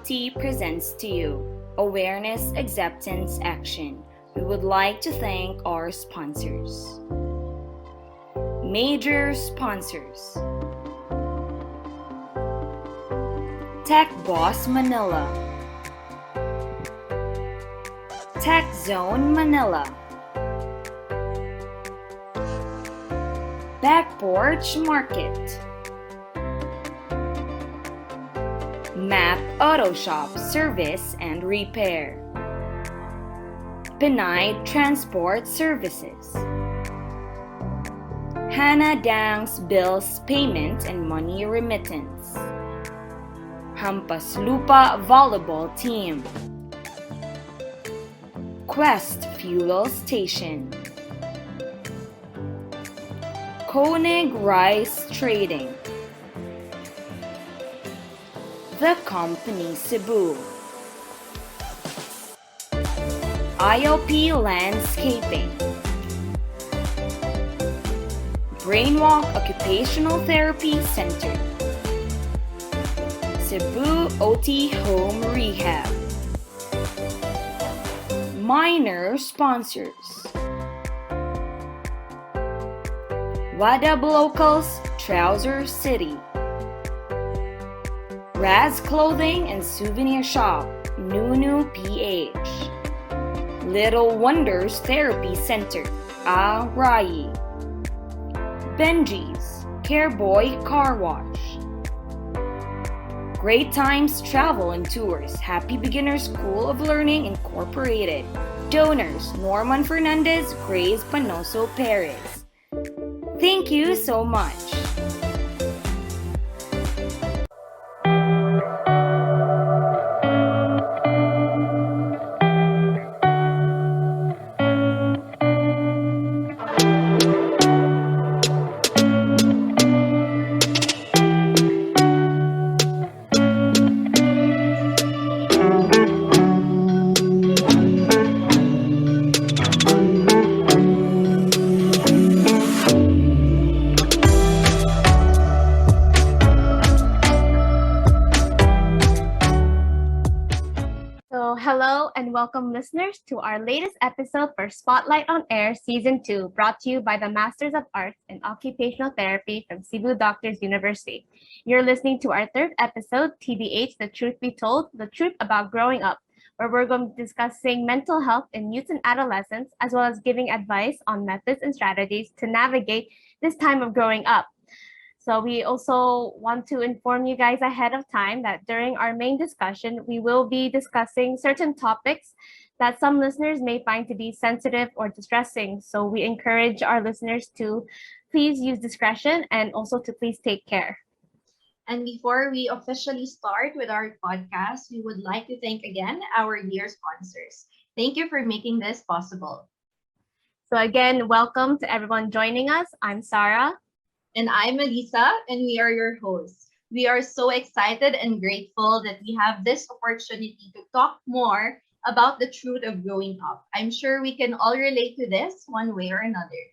TrOTH presents to you Awareness Acceptance Action. We would like to thank our sponsors. Major sponsors: Tech Boss Manila, Tech Zone Manila, Back Porch Market, Map Auto Shop Service and Repair, Pinay Transport Services, Hannah Dang's Bills Payment and Money Remittance, Hampas Lupa Volleyball Team, Quest Fuel Station, Koenig Rice Trading, The Company Cebu, IOP Landscaping, Brainwalk Occupational Therapy Center, Cebu OT Home Rehab. Minor sponsors: Wadab Locals Trouser City, Raz Clothing and Souvenir Shop, Nunu PH, Little Wonders Therapy Center, Rai, Benji's Careboy Car Wash, Great Times Travel and Tours, Happy Beginner School of Learning Incorporated. Donors: Norman Fernandez, Grace Panoso Perez. Thank you so much. Hello and welcome listeners to our latest episode for Spotlight on Air Season 2, brought to you by the Masters of Arts in Occupational Therapy from Cebu Doctors University. You're listening to our third episode, TBH, The Truth Be Told, The Truth About Growing Up, where we're going to be discussing mental health in youth and adolescents, as well as giving advice on methods and strategies to navigate this time of growing up. So we also want to inform you guys ahead of time that during our main discussion, we will be discussing certain topics that some listeners may find to be sensitive or distressing. So we encourage our listeners to please use discretion and also to please take care. And before we officially start with our podcast, we would like to thank again our dear sponsors. Thank you for making this possible. So again, welcome to everyone joining us. I'm Sarah. And I'm Melissa, and we are your hosts. We are so excited and grateful that we have this opportunity to talk more about the truth of growing up. I'm sure we can all relate to this one way or another.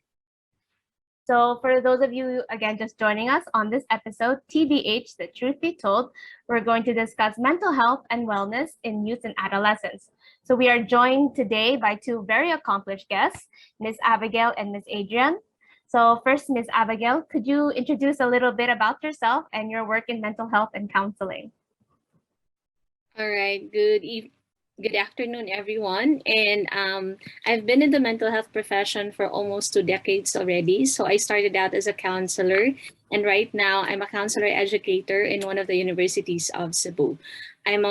So for those of you, again, just joining us on this episode, TBH, The Truth Be Told, we're going to discuss mental health and wellness in youth and adolescents. So we are joined today by two very accomplished guests, Ms. Abigail and Ms. Adrian. So first, Ms. Abigail, could you introduce a little bit about yourself and your work in mental health and counseling? All right. Good afternoon, everyone. And I've been in the mental health profession for almost 2 decades already. So I started out as a counselor, and right now I'm a counselor educator in one of the universities of Cebu. I'm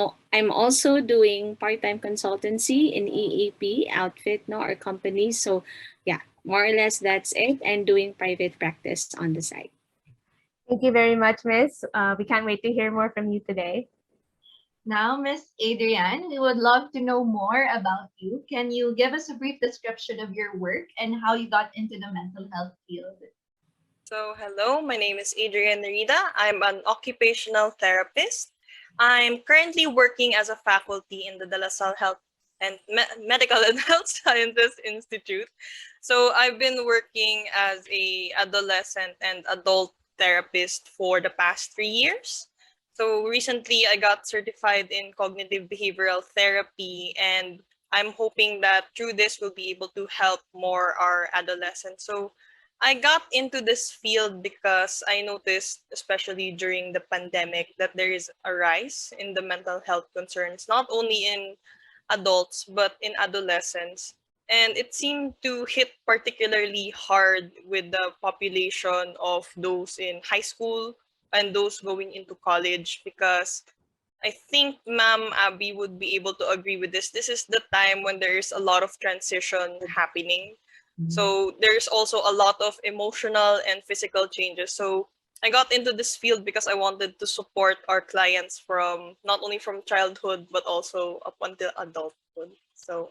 also doing part-time consultancy in EAP outfit, no, our company. So yeah, more or less that's it. And doing private practice on the side. Thank you very much, Miss. We can't wait to hear more from you today. Now, Miss Adrian, we would love to know more about you. Can you give us a brief description of your work and how you got into the mental health field? So, hello, my name is Adrian Rida. I'm an occupational therapist. I'm currently working as a faculty in the De La Salle Health and Medical and Health Sciences Institute. So, I've been working as a adolescent and adult therapist for the past 3 years. So recently, I got certified in cognitive behavioral therapy, and I'm hoping that through this, we'll be able to help more our adolescents. So I got into this field because I noticed, especially during the pandemic, that there is a rise in the mental health concerns, not only in adults, but in adolescents. And it seemed to hit particularly hard with the population of those in high school and those going into college, because I think Ma'am Abby would be able to agree with this. This is the time when there's a lot of transition happening. So there's also a lot of emotional and physical changes. So I got into this field because I wanted to support our clients from not only from childhood but also up until adulthood. So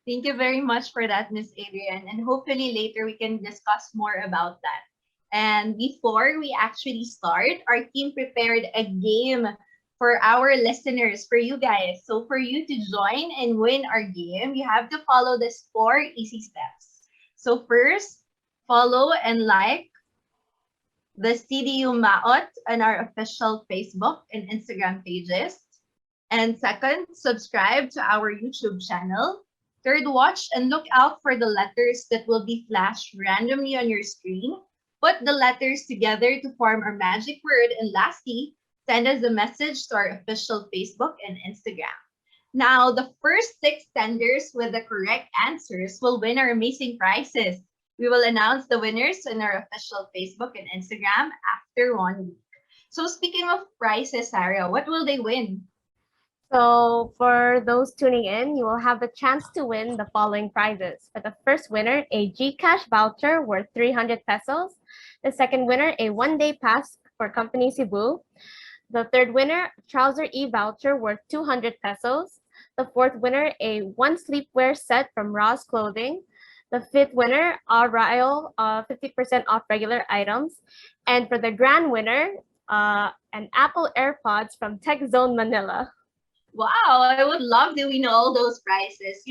Thank you very much for that, Miss Adrian. And hopefully later we can discuss more about that. And before we actually start, our team prepared a game for our listeners, for you guys. So for you to join and win our game, you have to follow these 4 easy steps. So first, follow and like the CDU Maot on our official Facebook and Instagram pages. And second, subscribe to our YouTube channel. Third, watch and look out for the letters that will be flashed randomly on your screen. Put the letters together to form our magic word. And lastly, send us a message to our official Facebook and Instagram. Now, the first 6 senders with the correct answers will win our amazing prizes. We will announce the winners on our official Facebook and Instagram after 1 week. So speaking of prizes, Sarah, what will they win? So for those tuning in, you will have the chance to win the following prizes. For the first winner, a GCash voucher worth 300 pesos. The second winner, a one-day pass for Company Cebu. The third winner, Trouser E-voucher worth 200 pesos. The fourth winner, a one sleepwear set from Ross Clothing. The fifth winner, Rayo, 50% off regular items. And for the grand winner, an Apple AirPods from Tech Zone Manila. Wow, I would love to win all those prizes.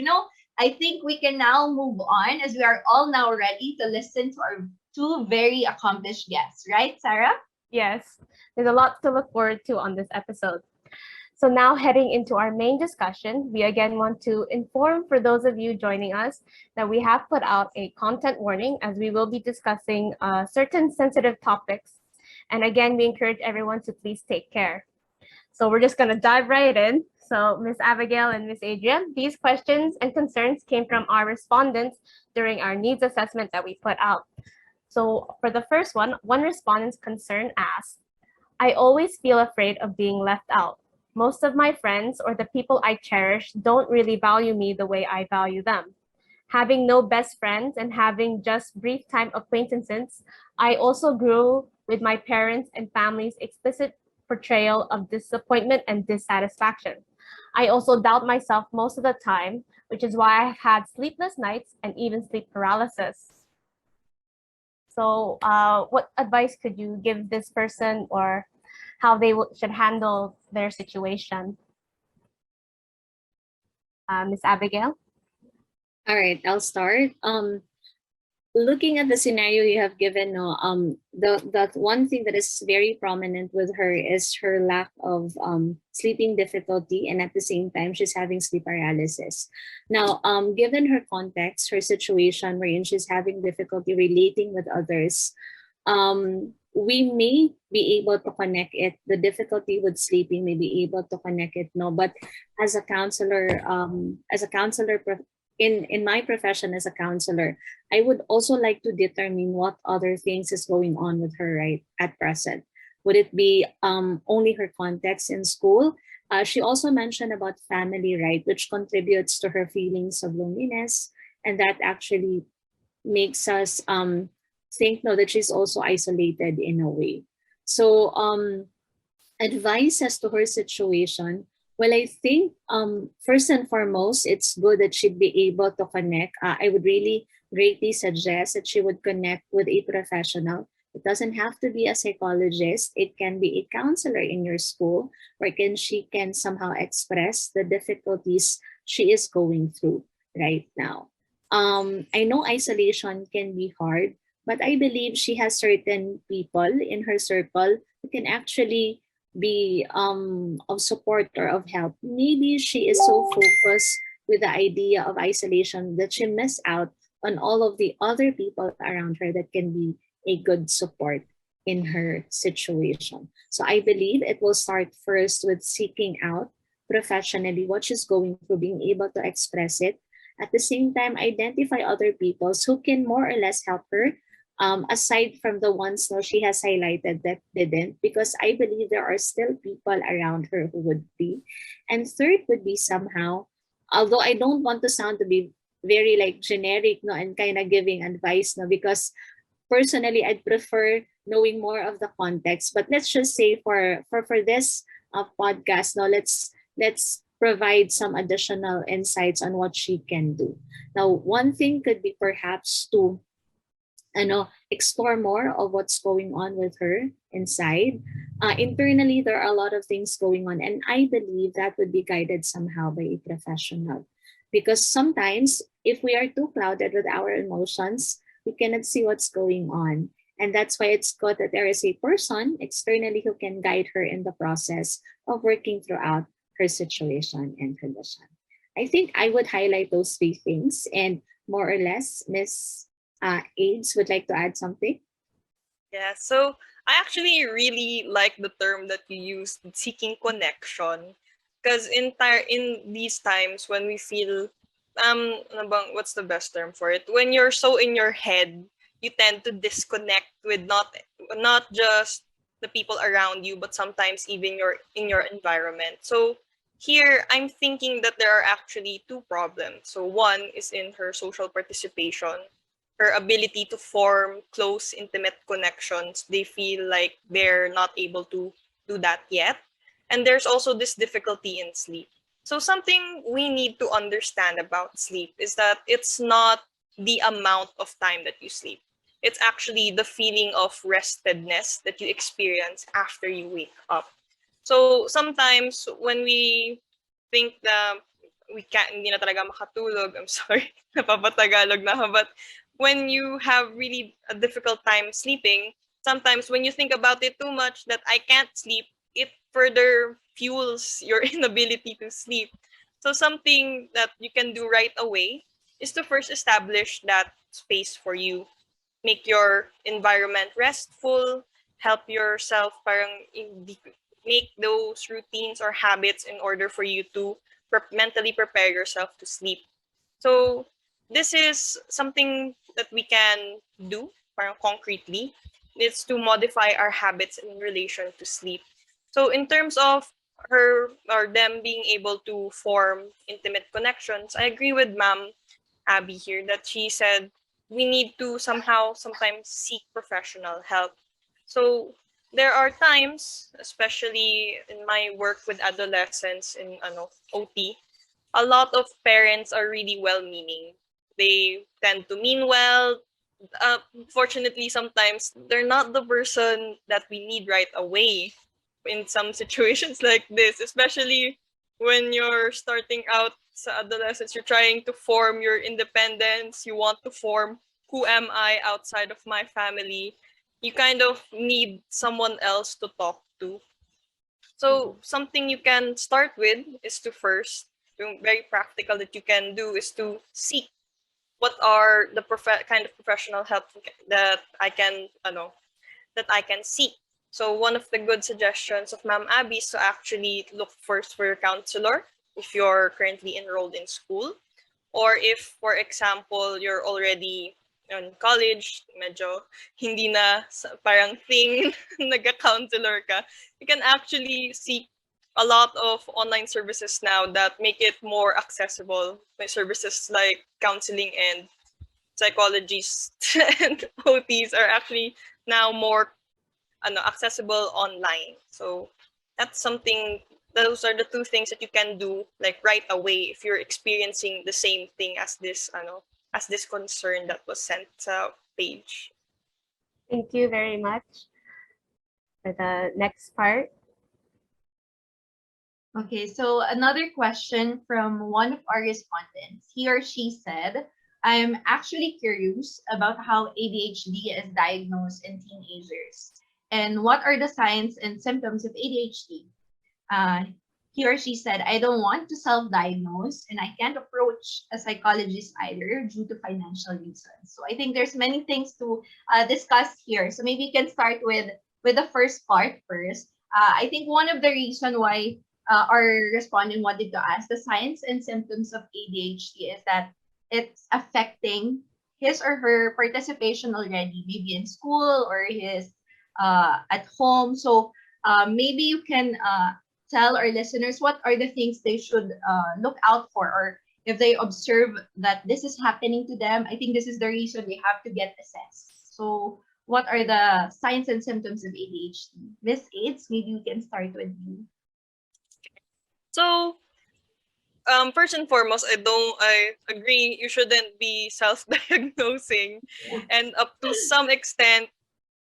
I think we can now move on as we are all now ready to listen to our 2 very accomplished guests, right, Sarah? Yes, there's a lot to look forward to on this episode. So now heading into our main discussion, we again want to inform for those of you joining us that we have put out a content warning as we will be discussing certain sensitive topics. And again, we encourage everyone to please take care. So we're just going to dive right in. So Ms. Abigail and Ms. Adrian, these questions and concerns came from our respondents during our needs assessment that we put out. So for the first one respondent's concern asked, I always feel afraid of being left out. Most of my friends or the people I cherish don't really value me the way I value them. Having no best friends and having just brief time acquaintances, I also grew with my parents and family's explicit portrayal of disappointment and dissatisfaction. I also doubt myself most of the time, which is why I've had sleepless nights and even sleep paralysis. So what advice could you give this person or how they should handle their situation? Ms. Abigail? All right, I'll start. Looking at the scenario you have given, no, the one thing that is very prominent with her is her lack of sleeping difficulty, and at the same time, she's having sleep paralysis. Now, given her context, her situation wherein she's having difficulty relating with others, we may be able to connect it. The difficulty with sleeping may be able to connect it, no. But as a counselor, in my profession as a counselor, I would also like to determine what other things is going on with her right at present. Would it be only her context in school? She also mentioned about family, right, which contributes to her feelings of loneliness, and that actually makes us think no that she's also isolated in a way. So advice as to her situation. Well, I think first and foremost, it's good that she'd be able to connect. I would really greatly suggest that she would connect with a professional. It doesn't have to be a psychologist. It can be a counselor in your school where she can somehow express the difficulties she is going through right now. I know isolation can be hard, but I believe she has certain people in her circle who can actually be of support or of help. Maybe she is so focused with the idea of isolation that she missed out on all of the other people around her that can be a good support in her situation. So I believe it will start first with seeking out professionally what she's going through, being able to express it. At the same time, identify other people who can more or less help her, aside from the ones no, she has highlighted that didn't, because I believe there are still people around her who would be. And third would be somehow, although I don't want to sound to be very like generic no and kind of giving advice no, because personally I'd prefer knowing more of the context. But let's just say for this podcast no, let's provide some additional insights on what she can do. Now, one thing could be perhaps to explore more of what's going on with her inside. Internally, there are a lot of things going on, and I believe that would be guided somehow by a professional. Because sometimes, if we are too clouded with our emotions, we cannot see what's going on. And that's why it's good that there is a person externally who can guide her in the process of working throughout her situation and condition. I think I would highlight those three things, and more or less, Miss AIDS would like to add something. Yeah, so I actually really like the term that you used, seeking connection. Because in these times when we feel ano bang, what's the best term for it? When you're so in your head, you tend to disconnect with not just the people around you, but sometimes even your in your environment. So here I'm thinking that there are actually two problems. So one is in her social participation, her ability to form close, intimate connections. They feel like they're not able to do that yet. And there's also this difficulty in sleep. So, something we need to understand about sleep is that it's not the amount of time that you sleep, it's actually the feeling of restedness that you experience after you wake up. So, sometimes when we think that we can't, hindi na talaga makatulog, I'm sorry, napapatagalog na ako, but when you have really a difficult time sleeping, sometimes when you think about it too much that I can't sleep, it further fuels your inability to sleep. So something that you can do right away is to first establish that space for you. Make your environment restful, help yourself parang make those routines or habits in order for you to mentally prepare yourself to sleep. So this is something that we can do parang concretely. It's to modify our habits in relation to sleep. So in terms of her or them being able to form intimate connections, I agree with Ma'am Abby here that she said we need to somehow sometimes seek professional help. So there are times, especially in my work with adolescents in OT, a lot of parents are really well-meaning. They tend to mean well. Fortunately, sometimes they're not the person that we need right away in some situations like this, especially when you're starting out sa adolescence, you're trying to form your independence, you want to form who am I outside of my family. You kind of need someone else to talk to. So something you can start with is to first, yung very practical that you can do is to seek what are the kind of professional help that that I can seek. So one of the good suggestions of Ma'am Abby is to actually look first for your counselor if you're currently enrolled in school, or if, for example, you're already in college, medyo hindi na parang thing, nagka-counselor ka, you can actually seek a lot of online services now that make it more accessible. My services like counseling and psychologists and OTs are actually now more accessible online. So that's something, those are the two things that you can do like right away if you're experiencing the same thing as this concern that was sent sa page. Thank you very much for the next part. Okay, so another question from one of our respondents. He or she said, I'm actually curious about how ADHD is diagnosed in teenagers. And what are the signs and symptoms of ADHD? He or she said, I don't want to self-diagnose and I can't approach a psychologist either due to financial reasons. So I think there's many things to discuss here. So maybe we can start with the first part first. I think one of the reason why our respondent wanted to ask the signs and symptoms of ADHD is that it's affecting his or her participation already, maybe in school or his at home. So maybe you can tell our listeners what are the things they should look out for, or if they observe that this is happening to them, I think this is the reason they have to get assessed. So what are the signs and symptoms of ADHD? Miss AIDS, maybe we can start with you. So, first and foremost, I agree you shouldn't be self-diagnosing, Yeah. and up to some extent,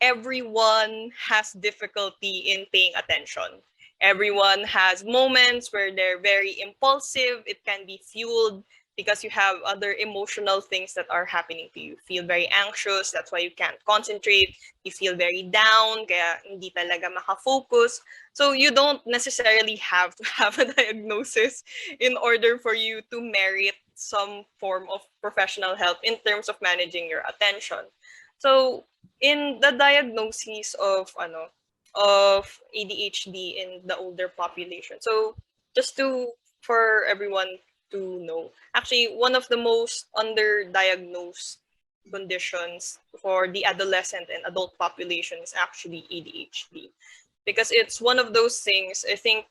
everyone has difficulty in paying attention. Everyone has moments where they're very impulsive. It can be fueled because you have other emotional things that are happening to you. You feel very anxious, that's why you can't concentrate. You feel very down, kaya hindi talaga makafocus. So you don't necessarily have to have a diagnosis in order for you to merit some form of professional help in terms of managing your attention. So in the diagnosis of ADHD in the older population. So just to for everyone to know, actually one of the most underdiagnosed conditions for the adolescent and adult population is actually ADHD, because it's one of those things. I think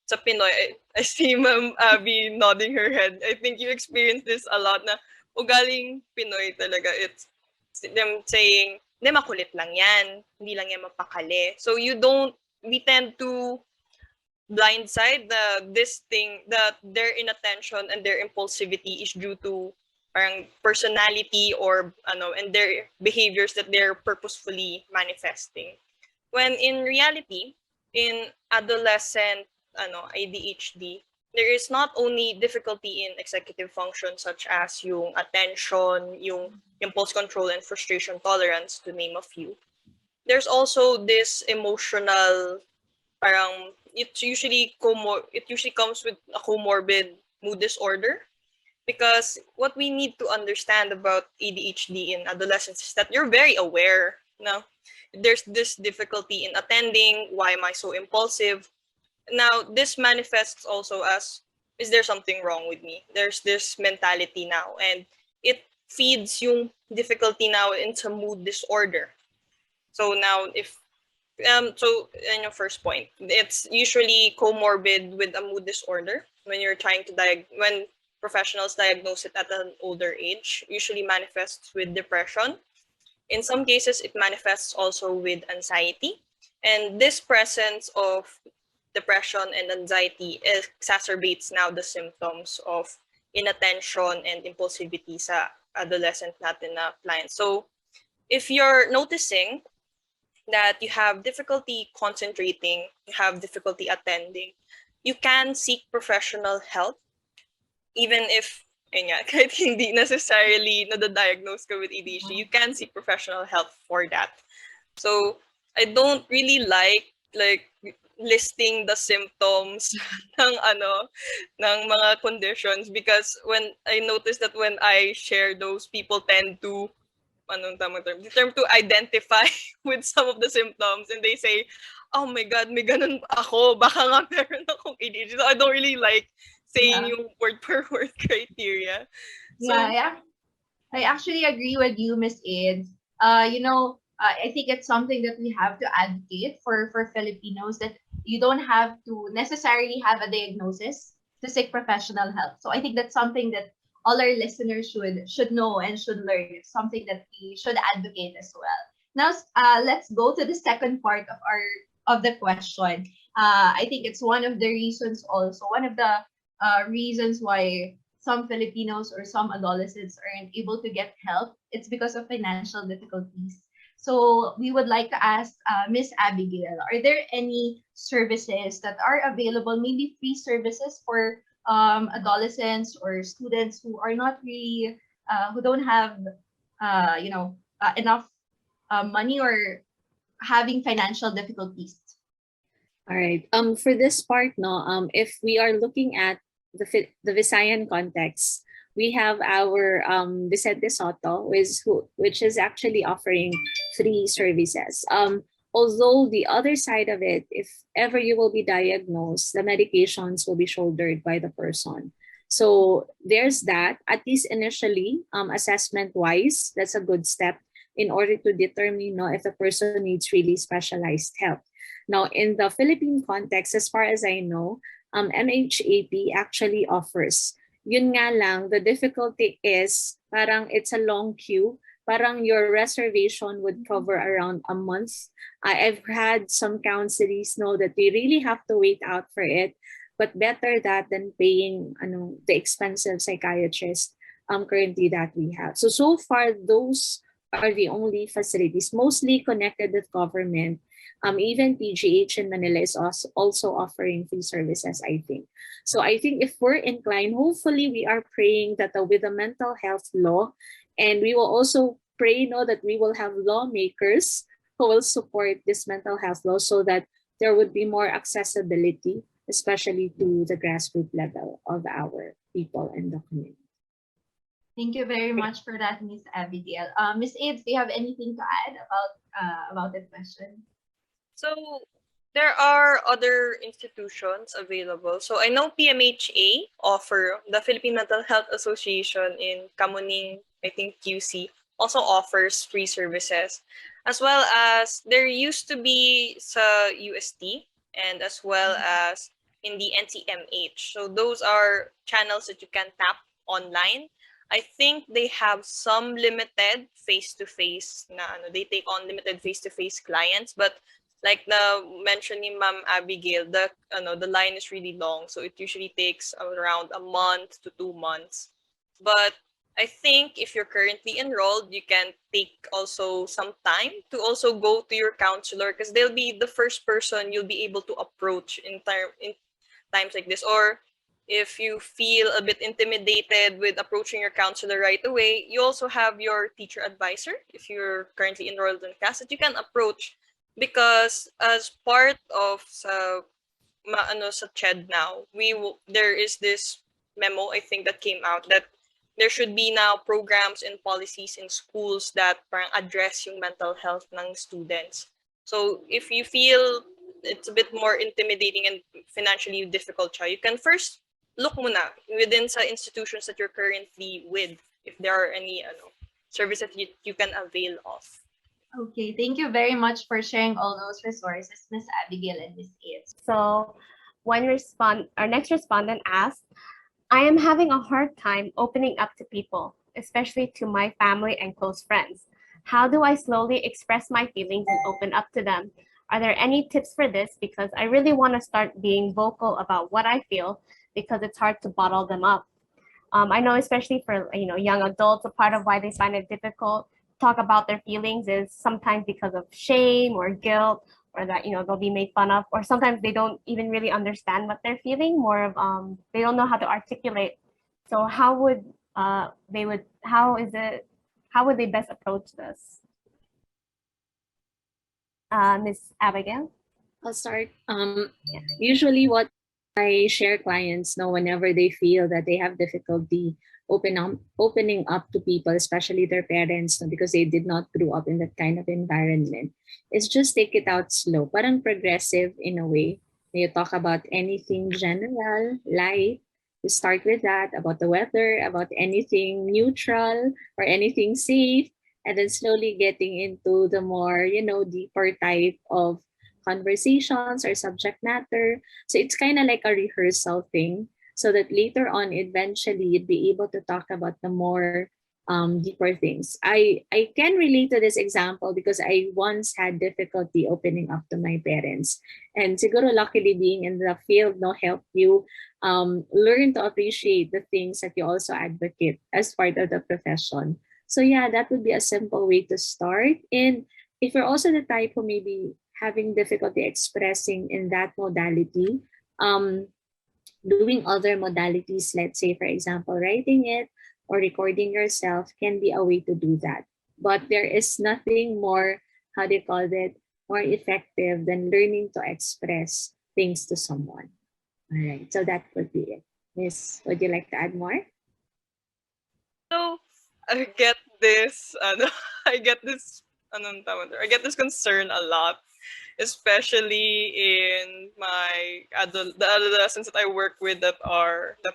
sa Pinoy, I see Ma'am Abby nodding her head. I think you experience this a lot na ugaling Pinoy talaga. It's them saying, hindi, makulit lang yan. Hindi lang yan mapakali. So we tend to blindside this thing that their inattention and their impulsivity is due to parang personality or and their behaviors that they're purposefully manifesting. When in reality, in adolescent ADHD, there is not only difficulty in executive function such as yung attention, yung impulse control and frustration tolerance, to name a few. There's also this emotional, parang it usually comes with a comorbid mood disorder, because what we need to understand about ADHD in adolescents is that you're very aware. No, there's this difficulty in attending. Why am I so impulsive? Now, this manifests also as, is there something wrong with me? There's this mentality now, and it feeds yung difficulty now into mood disorder. So now, if so in your first point, it's usually comorbid with a mood disorder when you're trying to when professionals diagnose it at an older age. Usually manifests with depression. In some cases, it manifests also with anxiety, and this presence of depression and anxiety exacerbates now the symptoms of inattention and impulsivity sa adolescent natin na clients. So if you're noticing that you have difficulty concentrating, you have difficulty attending, you can seek professional help, even if kahit hindi necessarily na-diagnose ka with ADHD, you can seek professional help for that. So I don't really like listing the symptoms ng mga conditions, because when I notice that when I share those, people tend to the term to identify with some of the symptoms, and they say, oh my god, may ganun ako, baka nga meron akong ADHD. So I don't really like saying yung word per word criteria. So, Yeah, I actually agree with you, Miss Aids. I think it's something that we have to advocate for Filipinos, that you don't have to necessarily have a diagnosis to seek professional help. So I think that's something that all our listeners should know and should learn. It's something that we should advocate as well. Now, let's go to the second part of the question. I think it's one of the reasons also, one of the reasons why some Filipinos or some adolescents aren't able to get help. It's because of financial difficulties. So we would like to ask Miss Abigail, are there any services that are available, maybe free services for adolescents or students who are not really, who don't have, enough money, or having financial difficulties? All right. For this part, no. If we are looking at the Visayan context, we have our Vicente Soto, which is actually offering free services. Although the other side of it, if ever you will be diagnosed, the medications will be shouldered by the person. So there's that. At least initially, assessment wise, that's a good step in order to determine no, if the person needs really specialized help. Now, in the Philippine context, as far as I know, MHAP actually offers. Yun nga lang, the difficulty is parang it's a long queue. Parang your reservation would cover around a month. I've had some counselors know that they really have to wait out for it, but better that than paying the expensive psychiatrist currently that we have. So far, those are the only facilities mostly connected with government. Even PGH in Manila is also offering free services, I think. So I think if we're inclined, hopefully we are praying that with the mental health law, and we will also pray that we will have lawmakers who will support this mental health law so that there would be more accessibility, especially to the grassroots level of our people and the community. Thank you very much for that, Miss Abigail. Miss Aids, do you have anything to add about that question? So there are other institutions available. So I know PMHA offer, the Philippine Mental Health Association in Kamuning, I think QC, also offers free services. As well as there used to be sa UST and as well as in the NCMH. So those are channels that you can tap online. I think they have some limited face-to-face they take on limited face-to-face clients, but like the mention ni Ma'am Abigail, the line is really long, so it usually takes around a month to 2 months. But I think if you're currently enrolled, you can take also some time to also go to your counselor because they'll be the first person you'll be able to approach in times like this. Or if you feel a bit intimidated with approaching your counselor right away, you also have your teacher advisor if you're currently enrolled in class that you can approach, because as part of sa CHED now, there is this memo I think that came out that there should be now programs and policies in schools that parang address yung mental health ng students. So if you feel it's a bit more intimidating and financially difficult, you can first look muna within sa institutions that you're currently with if there are any services you can avail of. Okay, thank you very much for sharing all those resources, Miss Abigail and Miss Aids. So our next respondent asked, I am having a hard time opening up to people, especially to my family and close friends. How do I slowly express my feelings and open up to them? Are there any tips for this? Because I really want to start being vocal about what I feel because it's hard to bottle them up. I know especially for young adults, a part of why they find it difficult to talk about their feelings is sometimes because of shame or guilt, or that they'll be made fun of, or sometimes they don't even really understand what they're feeling, more of they don't know how to articulate. So how would they best approach this? Miss Abigail? I'll start. Usually what I share clients know whenever they feel that they have difficulty opening up to people, especially their parents, because they did not grow up in that kind of environment, is just take it out slow, parang progressive in a way. You talk about anything general, light, you start with that, about the weather, about anything neutral or anything safe, and then slowly getting into the more, deeper type of conversations or subject matter. So it's kind of like a rehearsal thing so that later on, eventually, you'd be able to talk about the more deeper things. I can relate to this example because I once had difficulty opening up to my parents. And siguro luckily being in the field help you learn to appreciate the things that you also advocate as part of the profession. So yeah, that would be a simple way to start. And if you're also the type who may be having difficulty expressing in that modality, doing other modalities, let's say, for example, writing it or recording yourself can be a way to do that. But there is nothing more, how do you call it, more effective than learning to express things to someone. All right, so that would be it. Miss, would you like to add more? So I get this, I get this, I get this concern a lot, especially in the adolescents that I work with that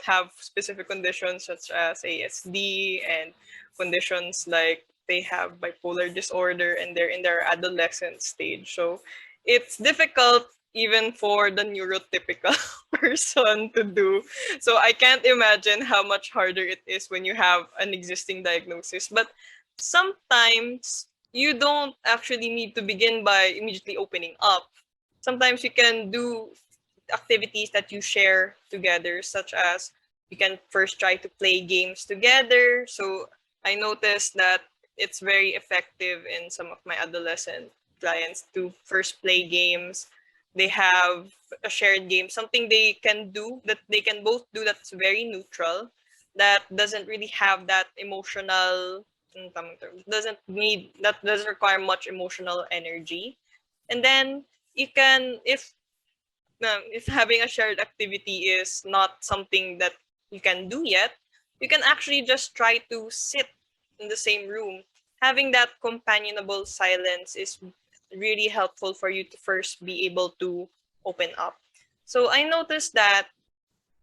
have specific conditions such as ASD and conditions like they have bipolar disorder and they're in their adolescent stage. So it's difficult even for the neurotypical person to do. So I can't imagine how much harder it is when you have an existing diagnosis. But sometimes you don't actually need to begin by immediately opening up. Sometimes you can do activities that you share together, such as you can first try to play games together. So I noticed that it's very effective in some of my adolescent clients to first play games. They have a shared game, something they can do that they can both do that's very neutral, that doesn't really have that emotional doesn't require much emotional energy. And then you can if having a shared activity is not something that you can do yet, you can actually just try to sit in the same room. Having that companionable silence is really helpful for you to first be able to open up. So I noticed that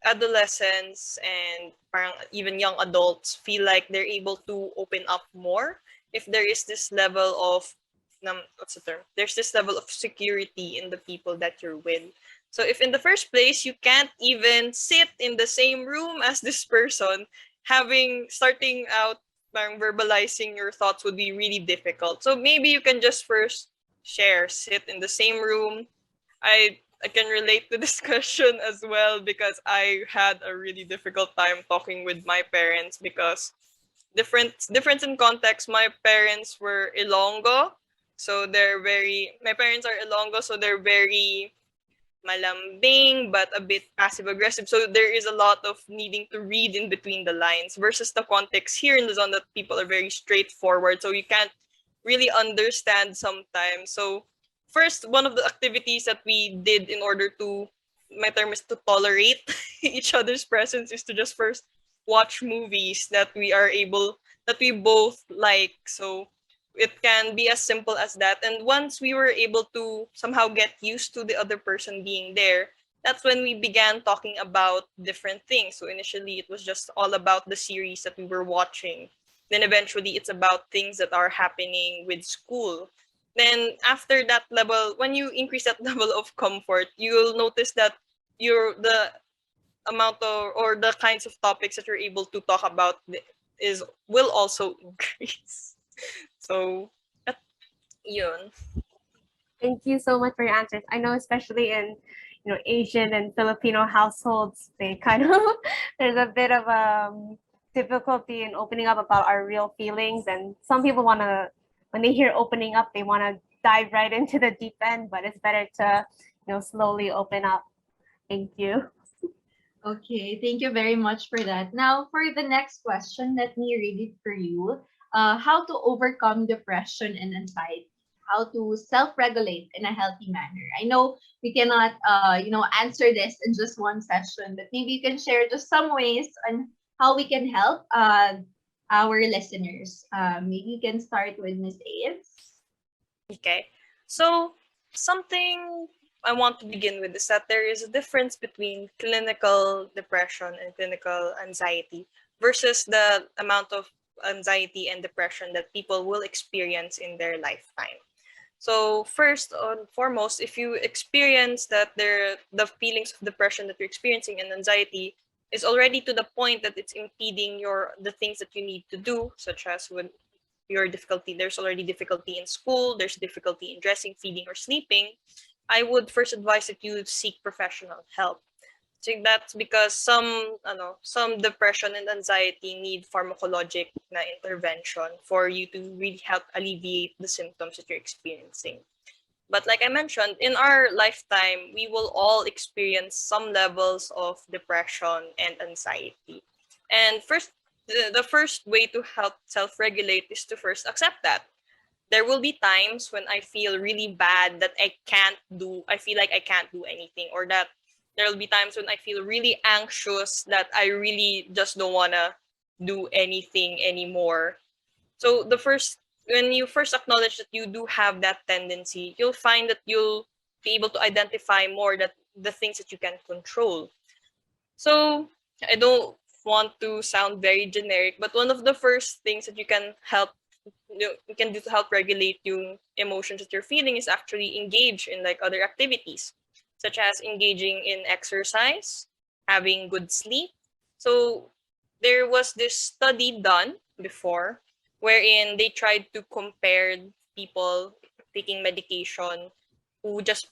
adolescents and parang even young adults feel like they're able to open up more if there is this level of what's the term? There's this level of security in the people that you're with. So if in the first place you can't even sit in the same room as this person, having starting out parang verbalizing your thoughts would be really difficult. So maybe you can just first sit in the same room. I can relate to this question as well because I had a really difficult time talking with my parents because difference in context. My parents were Ilonggo, so my parents are Ilonggo, so they're very malambing but a bit passive aggressive. So there is a lot of needing to read in between the lines versus the context here in the zone that people are very straightforward. So you can't really understand sometimes. So first, one of the activities that we did in order to, my term is to tolerate each other's presence, is to just first watch movies that we both like. So it can be as simple as that. And once we were able to somehow get used to the other person being there, that's when we began talking about different things. So initially, it was just all about the series that we were watching. Then eventually, it's about things that are happening with school. Then after that level, when you increase that level of comfort, you'll notice that the amount of or the kinds of topics that you're able to talk about is will also increase. So, at yun. Thank you so much for your answers. I know, especially in Asian and Filipino households, they kind of there's a bit of difficulty in opening up about our real feelings, and some people want to, when they hear opening up, they want to dive right into the deep end. But it's better to slowly open up. Thank you. Okay, thank you very much for that. Now, for the next question, let me read it for you. How to overcome depression and anxiety? How to self-regulate in a healthy manner? I know we cannot, answer this in just one session, but maybe you can share just some ways on how we can help our listeners. Maybe you can start with Miss Aves. Okay. So, something I want to begin with is that there is a difference between clinical depression and clinical anxiety versus the amount of anxiety and depression that people will experience in their lifetime. So first and foremost, if you experience that the feelings of depression that you're experiencing and anxiety is already to the point that it's impeding the things that you need to do, such as when there's already difficulty in school, there's difficulty in dressing, feeding, or sleeping, I would first advise that you seek professional help. So that's because some depression and anxiety need pharmacologic na intervention for you to really help alleviate the symptoms that you're experiencing. But like I mentioned, in our lifetime, we will all experience some levels of depression and anxiety. And the first way to help self-regulate is to first accept that. there will be times when I feel really bad that I feel like I can't do anything, or that there will be times when I feel really anxious that I really just don't want to do anything anymore. So when you first acknowledge that you do have that tendency, you'll find that you'll be able to identify more that the things that you can control. So I don't want to sound very generic, but one of the first things that you can do to help regulate yung emotions that you're feeling is actually engage in like other activities, such as engaging in exercise, having good sleep. So there was this study done before wherein they tried to compare people taking medication who just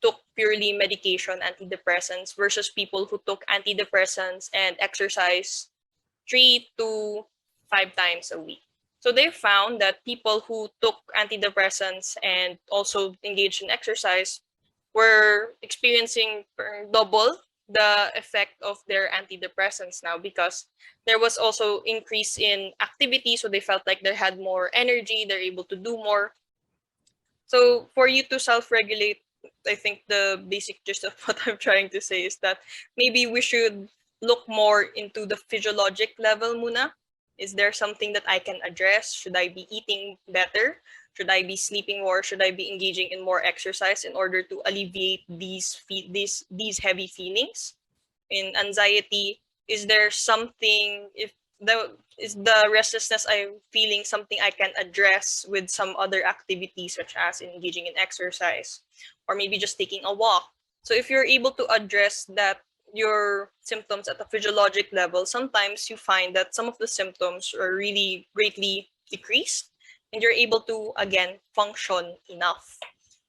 took purely medication antidepressants versus people who took antidepressants and exercise 3 to 5 times a week. So they found that people who took antidepressants and also engaged in exercise were experiencing double the effect of their antidepressants now, because there was also increase in activity, so they felt like they had more energy, they're able to do more. So for you to self-regulate, I think the basic gist of what I'm trying to say is that maybe we should look more into the physiologic level muna. Is there something that I can address? Should I be eating better? Should I be sleeping more? Should I be engaging in more exercise in order to alleviate these heavy feelings? In anxiety, is there something, if the is the restlessness I'm feeling something I can address with some other activities, such as engaging in exercise or maybe just taking a walk? So if you're able to address that, your symptoms at a physiologic level, sometimes you find that some of the symptoms are really greatly decreased and you're able to again function enough.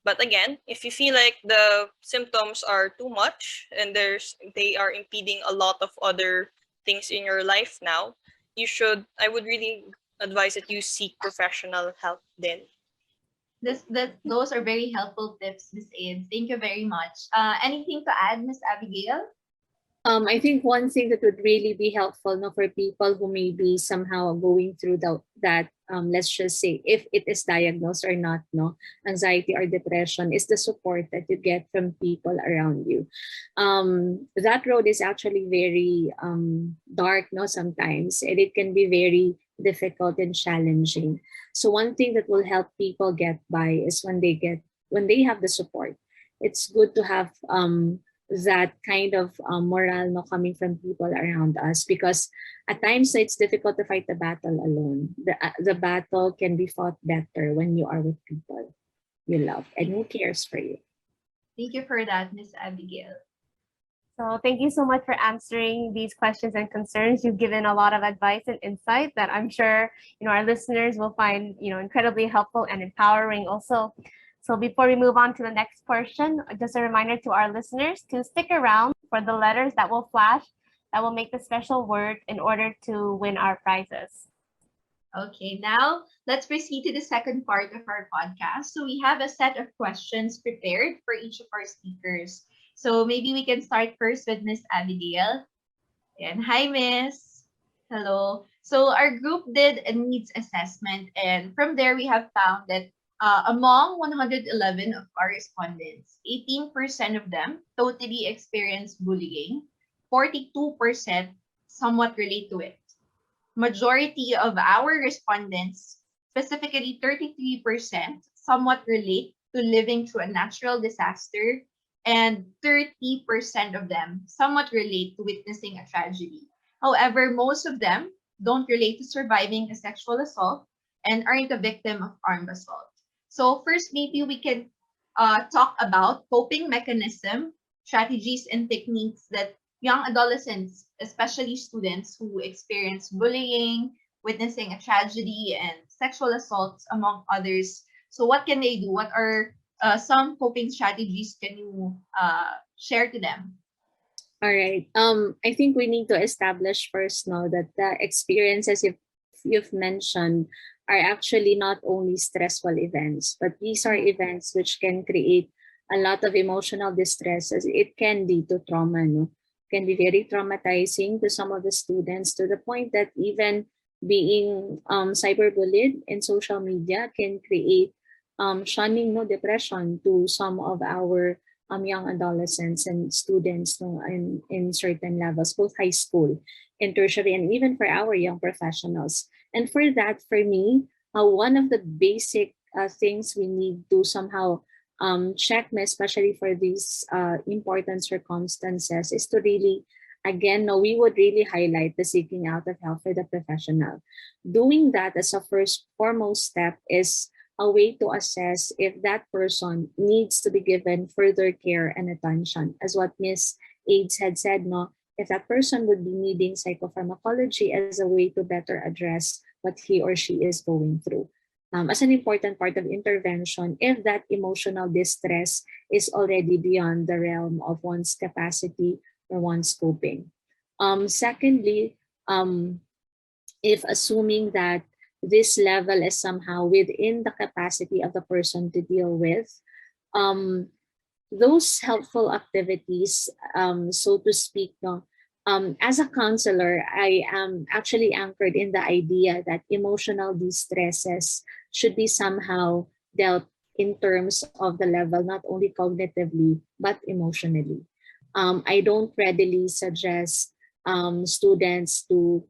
But again, if you feel like the symptoms are too much and they are impeding a lot of other things in your life now, I would really advise that you seek professional help then. Those are very helpful tips, Miss Aids. Thank you very much. Anything to add, Miss Abigail? I think one thing that would really be helpful, no, for people who may be somehow going through that, let's just say, if it is diagnosed or not, no, anxiety or depression, is the support that you get from people around you. That road is actually very dark, no, sometimes, and it can be very difficult and challenging. So one thing that will help people get by is when they have the support. It's good to have that kind of morale, no, coming from people around us, because at times it's difficult to fight the battle alone. The battle can be fought better when you are with people you love and who cares for you. Thank you for that, Miss Abigail. So thank you so much for answering these questions and concerns. You've given a lot of advice and insight that I'm sure our listeners will find incredibly helpful and empowering also. So before we move on to the next portion, just a reminder to our listeners to stick around for the letters that will flash, that will make the special word in order to win our prizes. Okay, now let's proceed to the second part of our podcast. So we have a set of questions prepared for each of our speakers. So maybe we can start first with Miss Abigail. And hi, Miss. Hello. So our group did a needs assessment, and from there we have found that among 111 of our respondents, 18% of them totally experienced bullying, 42% somewhat relate to it. Majority of our respondents, specifically 33%, somewhat relate to living through a natural disaster, and 30% of them somewhat relate to witnessing a tragedy. However, most of them don't relate to surviving a sexual assault and aren't a victim of armed assault. So first, maybe we can talk about coping mechanism, strategies, and techniques that young adolescents, especially students who experience bullying, witnessing a tragedy, and sexual assaults, among others. So what can they do? What are some coping strategies can you share to them? All right. I think we need to establish first now that the experiences you've mentioned are actually not only stressful events, but these are events which can create a lot of emotional distress. As it can lead to trauma, no? Can be very traumatizing to some of the students, to the point that even being cyberbullied in social media can create shunning, no, depression to some of our young adolescents and students, no, in certain levels, both high school and tertiary, and even for our young professionals. And for that, for me, one of the basic things we need to somehow check, especially for these important circumstances, is to really, again, no, we would really highlight the seeking out of help for the professional. Doing that as a first foremost step is a way to assess if that person needs to be given further care and attention. As what Miss AIDS had said, no, if that person would be needing psychopharmacology as a way to better address what he or she is going through. As an important part of intervention, if that emotional distress is already beyond the realm of one's capacity or one's coping. Secondly, if assuming that this level is somehow within the capacity of the person to deal with, um, those helpful activities, so to speak, no, as a counselor, I am actually anchored in the idea that emotional distresses should be somehow dealt in terms of the level, not only cognitively, but emotionally. I don't readily suggest students to,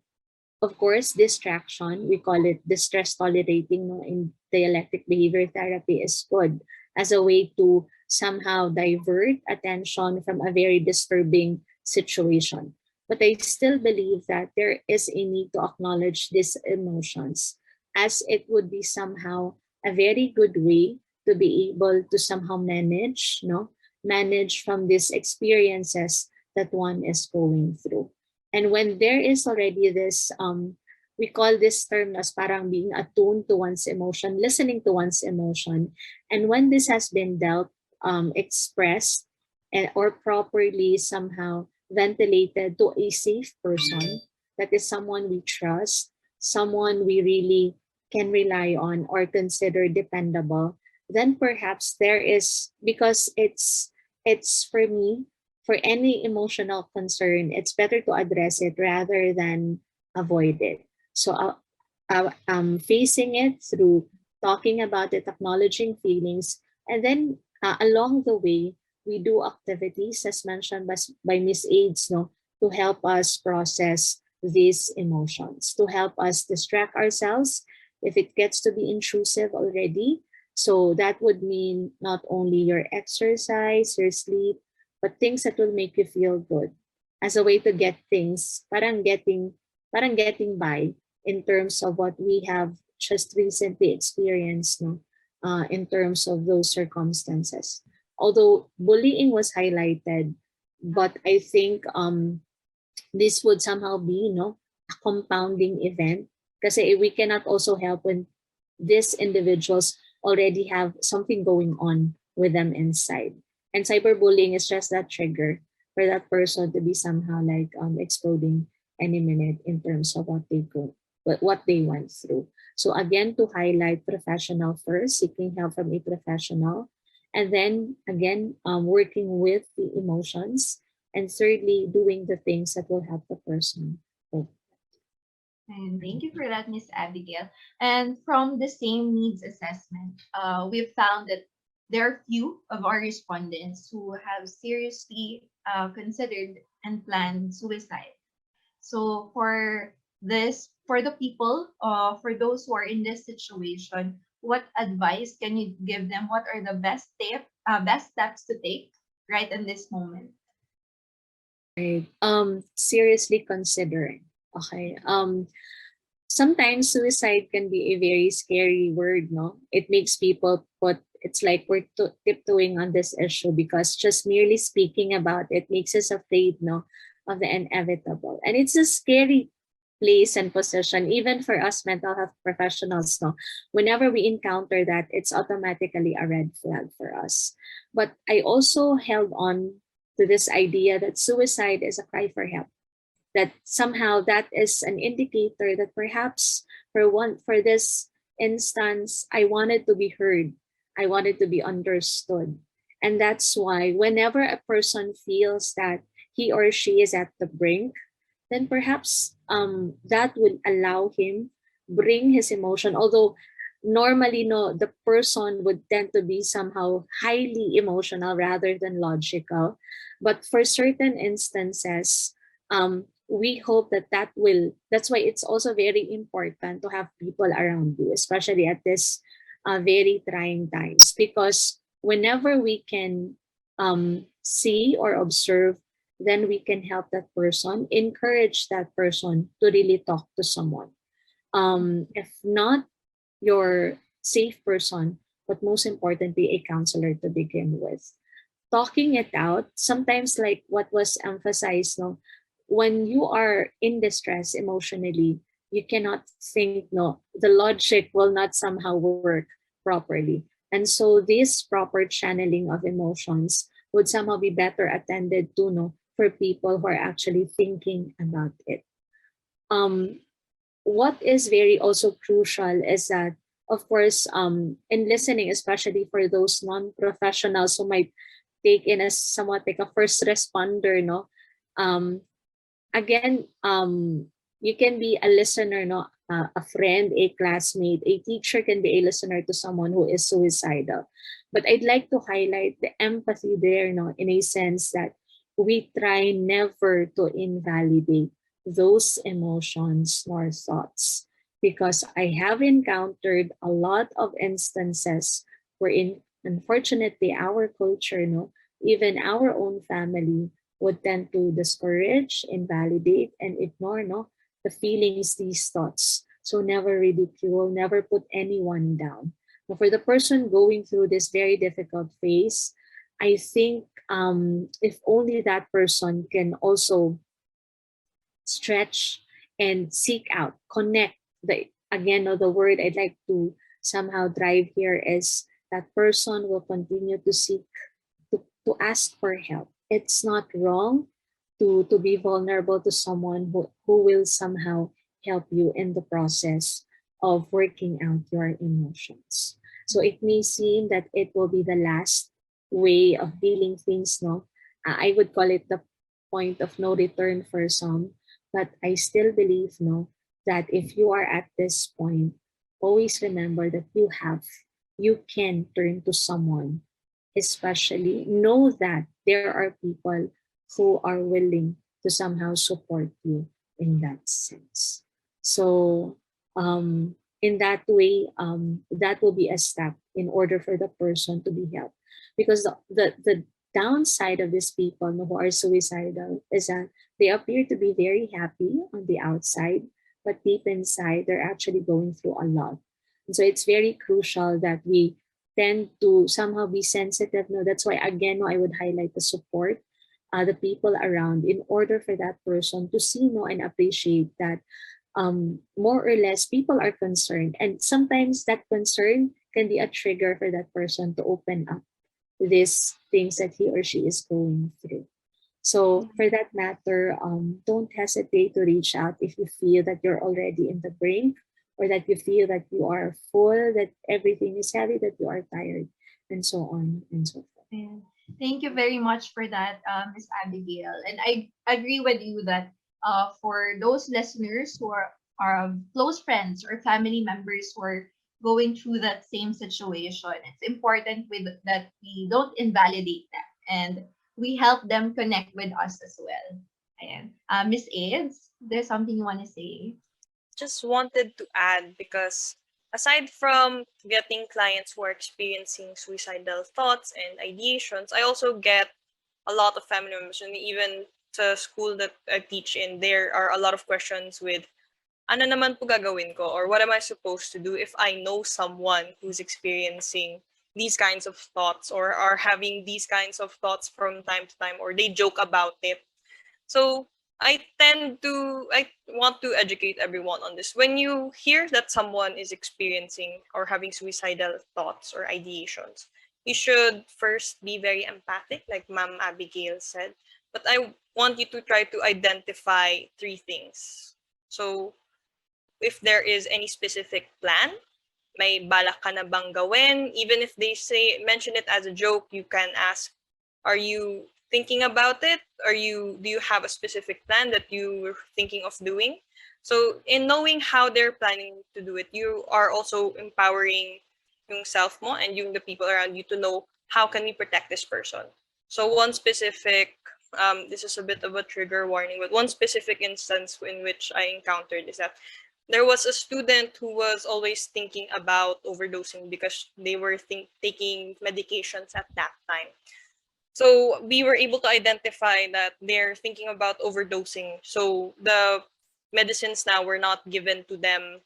of course, distraction, we call it distress tolerating, no, in dialectic behavior therapy is good as a way to somehow divert attention from a very disturbing situation. But I still believe that there is a need to acknowledge these emotions, as it would be somehow a very good way to be able to somehow manage, no, manage from these experiences that one is going through. And when there is already this, we call this term as parang being attuned to one's emotion, listening to one's emotion. And when this has been dealt, expressed, and or properly somehow ventilated to a safe person, that is someone we trust, someone we really can rely on or consider dependable, then perhaps there is, because it's for me, for any emotional concern, it's better to address it rather than avoid it. So, facing it through talking about it, acknowledging feelings, and then along the way, we do activities, as mentioned by Miss Aids, no, to help us process these emotions, to help us distract ourselves if it gets to be intrusive already. So that would mean not only your exercise, your sleep, but things that will make you feel good as a way to get things, parang getting by in terms of what we have just recently experienced, no, in terms of those circumstances. Although bullying was highlighted, but I think this would somehow be, no, a compounding event, because we cannot also help when these individuals already have something going on with them inside. And cyberbullying is just that trigger for that person to be somehow like exploding any minute in terms of what they went through. So again, to highlight professional first, seeking help from a professional, and then again, working with the emotions, and thirdly, doing the things that will help the person cope. And thank you for that, Miss Abigail. And from the same needs assessment, we've found that there are few of our respondents who have seriously considered and planned suicide. So for the people, for those who are in this situation, what advice can you give them? What are the best steps to take right in this moment? Right. Seriously considering. Okay. Sometimes suicide can be a very scary word, no? It makes people put, it's like we're tiptoeing on this issue because just merely speaking about it makes us afraid, no, of the inevitable. And it's a scary place and position, even for us mental health professionals, no? Whenever we encounter that, it's automatically a red flag for us. But I also held on to this idea that suicide is a cry for help, that somehow that is an indicator that perhaps for this instance, I wanted to be heard, I wanted to be understood. And that's why whenever a person feels that he or she is at the brink, then perhaps that will allow him bring his emotion. Although normally, no, the person would tend to be somehow highly emotional rather than logical. But for certain instances, we hope that that's why it's also very important to have people around you, especially at this very trying times, because whenever we can see or observe, then we can help that person, encourage that person to really talk to someone. If not your safe person, but most importantly, a counselor to begin with. Talking it out, sometimes like what was emphasized, no, when you are in distress emotionally, you cannot think, no, the logic will not somehow work properly. And so this proper channeling of emotions would somehow be better attended to, no, for people who are actually thinking about it. Um, what is very also crucial is that, of course, in listening, especially for those non-professionals who might take in as somewhat like a first responder, no, um, again, you can be a listener, no, a friend, a classmate, a teacher can be a listener to someone who is suicidal. But I'd like to highlight the empathy there, no, in a sense that we try never to invalidate those emotions nor thoughts, because I have encountered a lot of instances wherein, unfortunately, our culture, no, even our own family would tend to discourage, invalidate, and ignore, no, the feelings, these thoughts. So never ridicule, never put anyone down. But for the person going through this very difficult phase, I think if only that person can also stretch and seek out, connect. The again, no, the word I'd like to somehow drive here is that person will continue to seek, to ask for help. It's not wrong to be vulnerable to someone who will somehow help you in the process of working out your emotions. So it may seem that it will be the last way of dealing things, no? I would call it the point of no return for some, but I still believe, no, that if you are at this point, always remember that you can turn to someone, especially know that there are people who are willing to somehow support you in that sense. So, in that way, that will be a step in order for the person to be helped. Because the downside of these people who are suicidal is that they appear to be very happy on the outside, but deep inside, they're actually going through a lot. And so it's very crucial that we tend to somehow be sensitive. No, that's why again, no, I would highlight the support, the people around, in order for that person to see, no, and appreciate that more or less people are concerned, and sometimes that concern can be a trigger for that person to open up to these things that he or she is going through. So for that matter, don't hesitate to reach out if you feel that you're already in the brink, or that you feel that you are full, that everything is heavy, that you are tired, and so on and so forth. Yeah. Thank you very much for that, Miss Abigail. And I agree with you that for those listeners who are close friends or family members who are going through that same situation, it's important that we don't invalidate them and we help them connect with us as well. And Miss Aids, there's something you want to say? Just wanted to add, because aside from getting clients who are experiencing suicidal thoughts and ideations, I also get a lot of family members, and even to school that I teach in, there are a lot of questions with, ano naman po gagawin ko, or what am I supposed to do if I know someone who's experiencing these kinds of thoughts, or are having these kinds of thoughts from time to time, or they joke about it. So I want to educate everyone on this. When you hear that someone is experiencing or having suicidal thoughts or ideations, you should first be very empathic, like Ma'am Abigail said. But I want you to try to identify three things. So if there is any specific plan, may balak ka na bang gawin? Even if they say mention it as a joke, you can ask, are you thinking about it? Do you have a specific plan that you were thinking of doing? So in knowing how they're planning to do it, you are also empowering yung self mo and yung the people around you to know how can we protect this person. So one specific this is a bit of a trigger warning, but one specific instance in which I encountered is that there was a student who was always thinking about overdosing because they were taking medications at that time. So we were able to identify that they're thinking about overdosing. So the medicines now were not given to them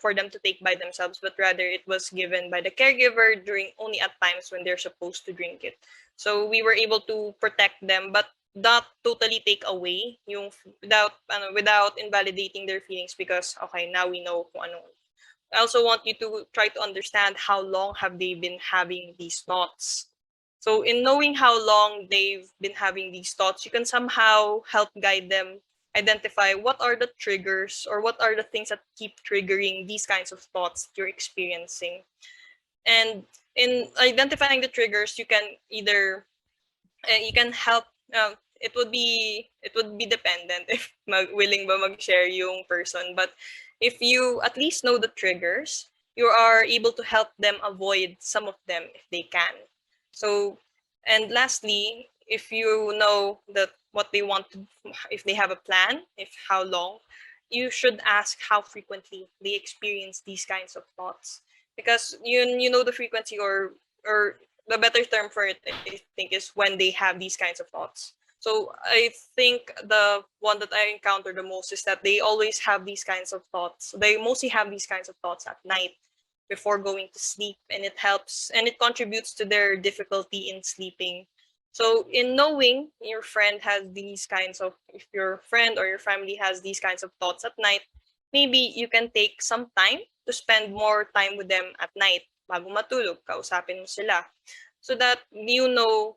for them to take by themselves, but rather it was given by the caregiver during only at times when they're supposed to drink it. So we were able to protect them, but not totally take away yung without invalidating their feelings, because okay, now we know kung ano. I also want you to try to understand how long have they been having these thoughts. So in knowing how long they've been having these thoughts, you can somehow help guide them identify what are the triggers or what are the things that keep triggering these kinds of thoughts that you're experiencing. And in identifying the triggers, you can either you can help it would be dependent if willing ba mag-share yung person, but if you at least know the triggers, you are able to help them avoid some of them if they can. So, and lastly, if you know that what they want to, if they have a plan, if how long, you should ask how frequently they experience these kinds of thoughts, because you know the frequency, or the better term for it, I think, is when they have these kinds of thoughts. So I think the one that I encounter the most is that they always have these kinds of thoughts. They mostly have these kinds of thoughts at night before going to sleep, and it helps and it contributes to their difficulty in sleeping. So in knowing your friend has these kinds of, if your friend or your family has these kinds of thoughts at night, maybe you can take some time to spend more time with them at night. Bago matulog, kausapin mo sila. So that you know,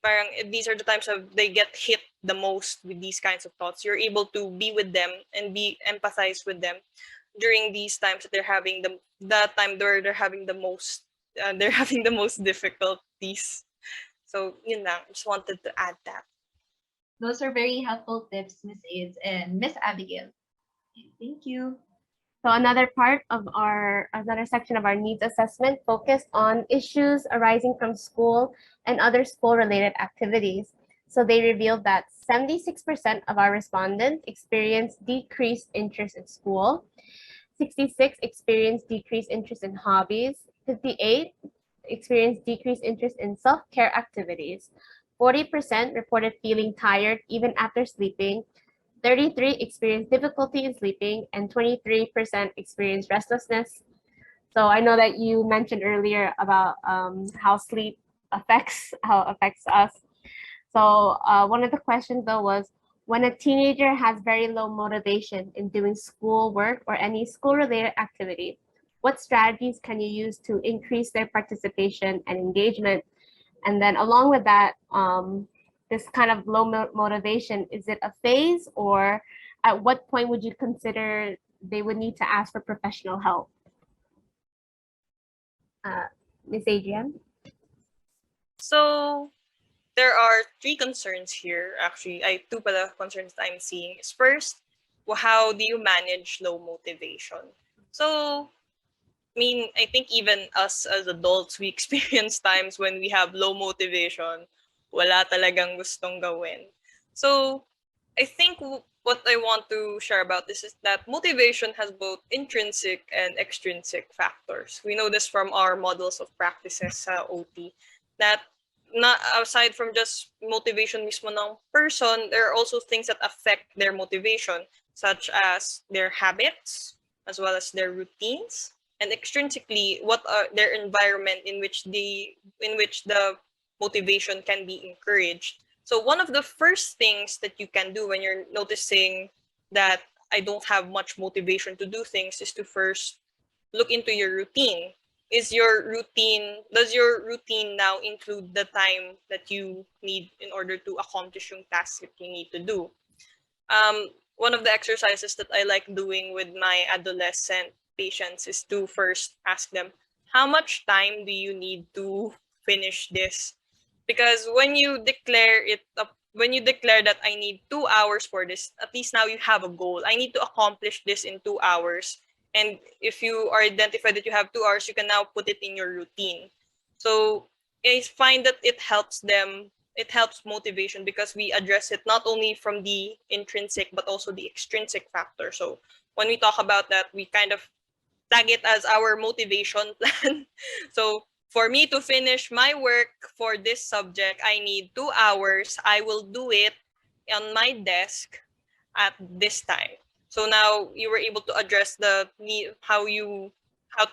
parang these are the times of they get hit the most with these kinds of thoughts. You're able to be with them and be empathize with them during these times that they're having the time where they're having the most they're having the most difficulties. So yun lang. Just wanted to add that. Those are very helpful tips, Miss Aids and Miss Abigail. Thank you. So another section of our needs assessment focused on issues arising from school and other school-related activities. So they revealed that 76% of our respondents experienced decreased interest in school, 66 experienced decreased interest in hobbies, 58 experienced decreased interest in self-care activities, 40% reported feeling tired even after sleeping, 33 experienced difficulty in sleeping, and 23% experienced restlessness. So I know that you mentioned earlier about how sleep affects us. So one of the questions though was, when a teenager has very low motivation in doing school work or any school-related activity, what strategies can you use to increase their participation and engagement? And then along with that, this kind of low motivation, is it a phase, or at what point would you consider they would need to ask for professional help? Miss Adrienne? So there are three concerns here. Actually, two pala concerns that I'm seeing. Is first, how do you manage low motivation? So I think even us as adults, we experience times when we have low motivation, wala talagang gustong gawin. So I think what I want to share about this is that motivation has both intrinsic and extrinsic factors. We know this from our models of practices sa OT, that not aside from just motivation mismo ng person, there are also things that affect their motivation, such as their habits, as well as their routines, and extrinsically what are their environment in which the motivation can be encouraged. So one of the first things that you can do when you're noticing that I don't have much motivation to do things is to first look into your routine. Does your routine now include the time that you need in order to accomplish yung task that you need to do? One of the exercises that I like doing with my adolescent patients is to first ask them, how much time do you need to finish this Because when you declare that I need 2 hours for this, at least now you have a goal. I need to accomplish this in 2 hours. And if you are identified that you have 2 hours, you can now put it in your routine. So I find that it helps motivation because we address it not only from the intrinsic but also the extrinsic factor. So when we talk about that, we kind of tag it as our motivation plan. So for me to finish my work for this subject, I need 2 hours. I will do it on my desk at this time. So now you were able to address the need, how to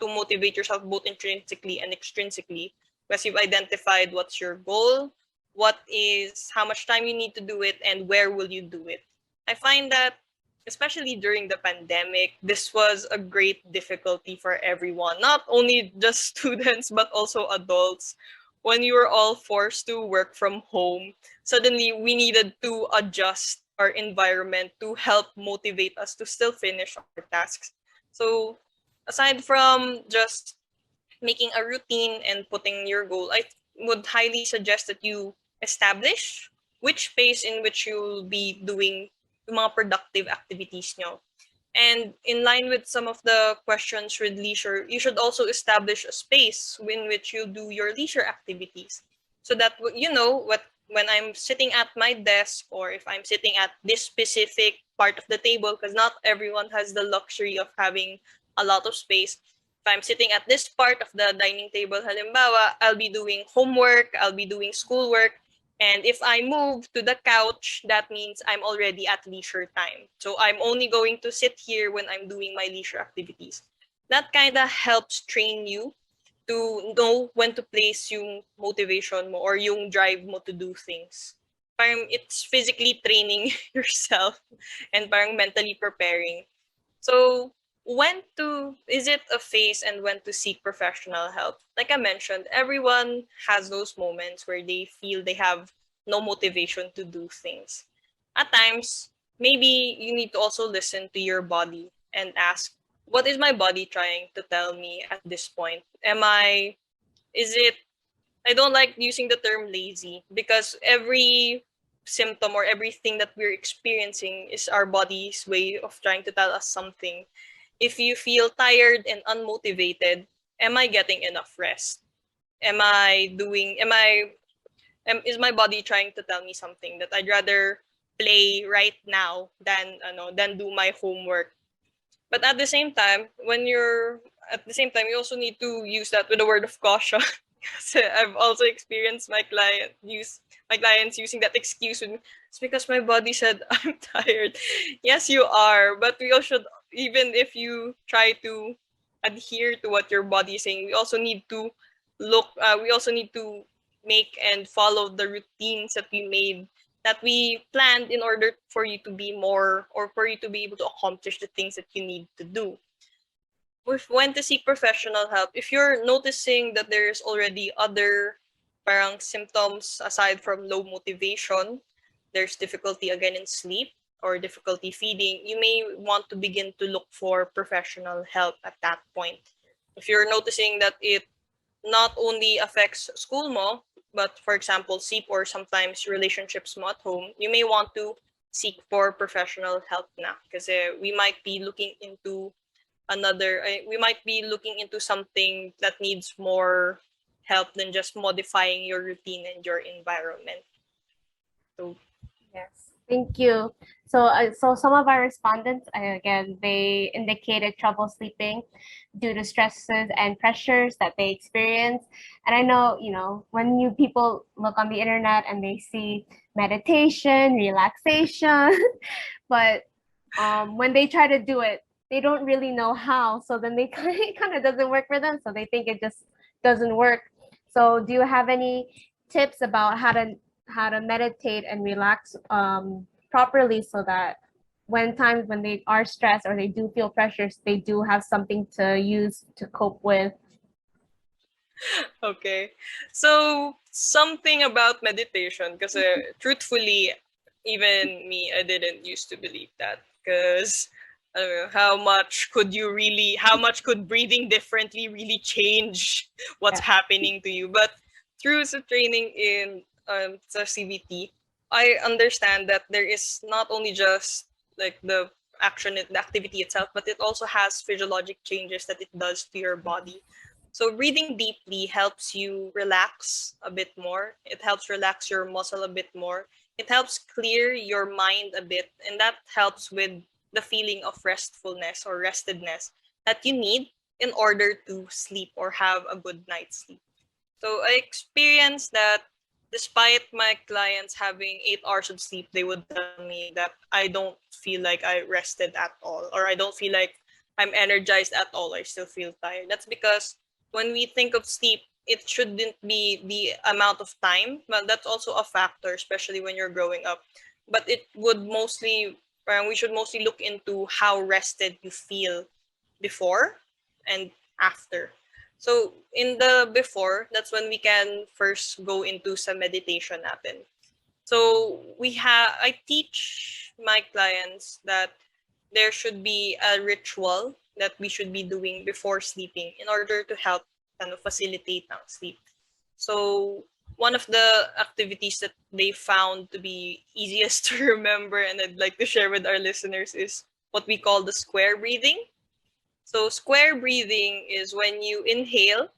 motivate yourself both intrinsically and extrinsically because you've identified what's your goal, what is how much time you need to do it, and where will you do it. I find that especially during the pandemic, this was a great difficulty for everyone, not only just students, but also adults. When you were all forced to work from home, suddenly we needed to adjust our environment to help motivate us to still finish our tasks. So, aside from just making a routine and putting your goal, I would highly suggest that you establish which space in which you'll be doing yung mga productive activities nyo. And in line with some of the questions with leisure, you should also establish a space in which you do your leisure activities. So that you know what when I'm sitting at my desk or if I'm sitting at this specific part of the table, because not everyone has the luxury of having a lot of space. If I'm sitting at this part of the dining table, halimbawa, I'll be doing homework, I'll be doing schoolwork, and if I move to the couch, that means I'm already at leisure time. So I'm only going to sit here when I'm doing my leisure activities. That kind of helps train you to know when to place yung motivation mo or yung drive mo to do things. Parang it's physically training yourself and parang mentally preparing. So is it a phase and when to seek professional help? Like I mentioned, everyone has those moments where they feel they have no motivation to do things. At times, maybe you need to also listen to your body and ask, what is my body trying to tell me at this point? Is it, I don't like using the term lazy because every symptom or everything that we're experiencing is our body's way of trying to tell us something. If you feel tired and unmotivated, am I getting enough rest? Is my body trying to tell me something that I'd rather play right now than do my homework? But at the same time, you also need to use that with a word of caution. Kasi I've also experienced my clients using that excuse with me. It's because my body said I'm tired. Yes, you are, but even if you try to adhere to what your body is saying, we also need to make and follow the routines that we planned in order for you to be more or for you to be able to accomplish the things that you need to do. With when to seek professional help, if you're noticing that there's already other parang symptoms aside from low motivation, there's difficulty again in sleep or difficulty feeding, you may want to begin to look for professional help at that point. If you're noticing that it not only affects school mo, but for example, sleep or sometimes relationships mo at home, you may want to seek for professional help na. Kasi we might be looking into something that needs more help than just modifying your routine and your environment. So Yes, thank you. So some of our respondents, again, they indicated trouble sleeping due to stresses and pressures that they experience. And I know, when you people look on the internet and they see meditation, relaxation, but when they try to do it, they don't really know how. So then they kind of doesn't work for them. So they think it just doesn't work. So do you have any tips about how to meditate and relax properly so that when they are stressed or they do feel pressures, they do have something to use to cope with? okay. So something about meditation, because truthfully, even me, I didn't used to believe that. Because I don't know, how much could breathing differently really change what's Yeah. happening to you? But through the training in the CBT, I understand that there is not only just like the action, the activity itself, but it also has physiologic changes that it does to your body. So breathing deeply helps you relax a bit more. It helps relax your muscle a bit more. It helps clear your mind a bit, and that helps with the feeling of restfulness or restedness that you need in order to sleep or have a good night's sleep. So I experienced that despite my clients having 8 hours of sleep, they would tell me that I don't feel like I rested at all, or I don't feel like I'm energized at all. I still feel tired. That's because when we think of sleep, it shouldn't be the amount of time, but that's also a factor, especially when you're growing up. But it would mostly, we should mostly look into how rested you feel before and after. So in the before, that's when we can first go into some meditation natin. So I teach my clients that there should be a ritual that we should be doing before sleeping in order to help facilitate ang sleep. So one of the activities that they found to be easiest to remember and I'd like to share with our listeners is what we call the square breathing. So square breathing is when you inhale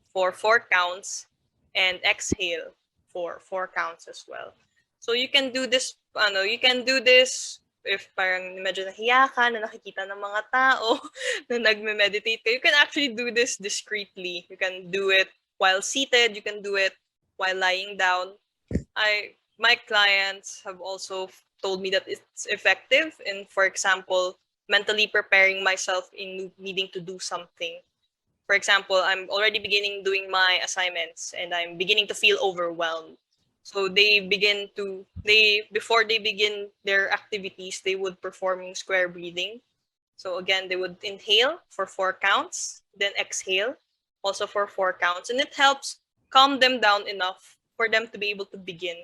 for 4 counts and exhale for 4 counts as well. So you can do this, you can do this if parang medyo nahiya ka na nakikita ng mga tao na nagme-meditate ka. You can actually do this discreetly. You can do it while seated. You can do it while lying down. My clients have also told me that it's effective in, for example, mentally preparing myself in needing to do something. For example, I'm already beginning doing my assignments and I'm beginning to feel overwhelmed. So they before they begin their activities, they would perform square breathing. So again, they would inhale for 4 counts, then exhale also for 4 counts, and it helps calm them down enough for them to be able to begin.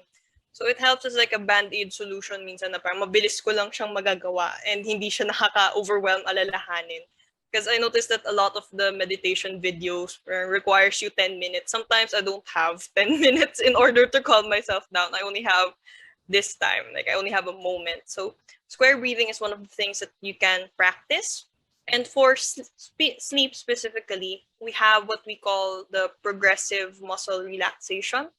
So it helps as like a band-aid solution minsan na parang mabilis ko lang siyang magagawa and hindi siya nakaka-overwhelm alalahanin. Because I noticed that a lot of the meditation videos requires you 10 minutes. Sometimes I don't have 10 minutes in order to calm myself down. I only have this time. Like I only have a moment. So square breathing is one of the things that you can practice. And for sleep specifically, we have what we call the progressive muscle relaxation.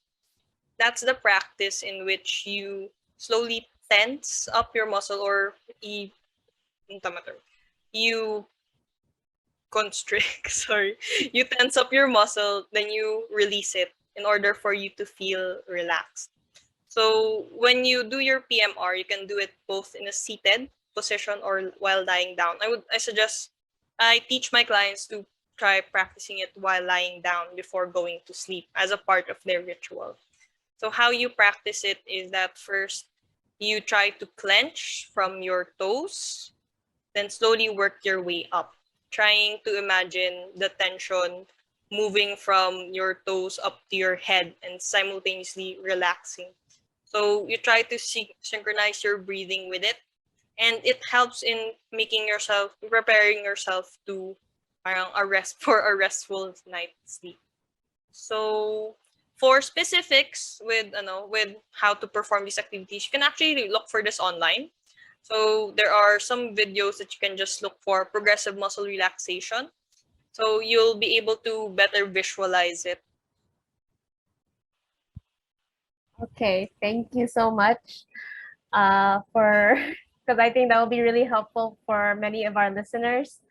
That's the practice in which you slowly tense up your muscle or you constrict, sorry, you tense up your muscle, then you release it in order for you to feel relaxed. So when you do your PMR, you can do it both in a seated position or while lying down. I teach my clients to try practicing it while lying down before going to sleep as a part of their ritual. So how you practice it is that first you try to clench from your toes, then slowly work your way up, trying to imagine the tension moving from your toes up to your head and simultaneously relaxing. So you try to synchronize your breathing with it, and it helps in preparing yourself to parang for a restful night's sleep. So for specifics with how to perform these activities, you can actually look for this online. So there are some videos that you can just look for progressive muscle relaxation. So you'll be able to better visualize it. Okay, thank you so much for because I think that will be really helpful for many of our listeners.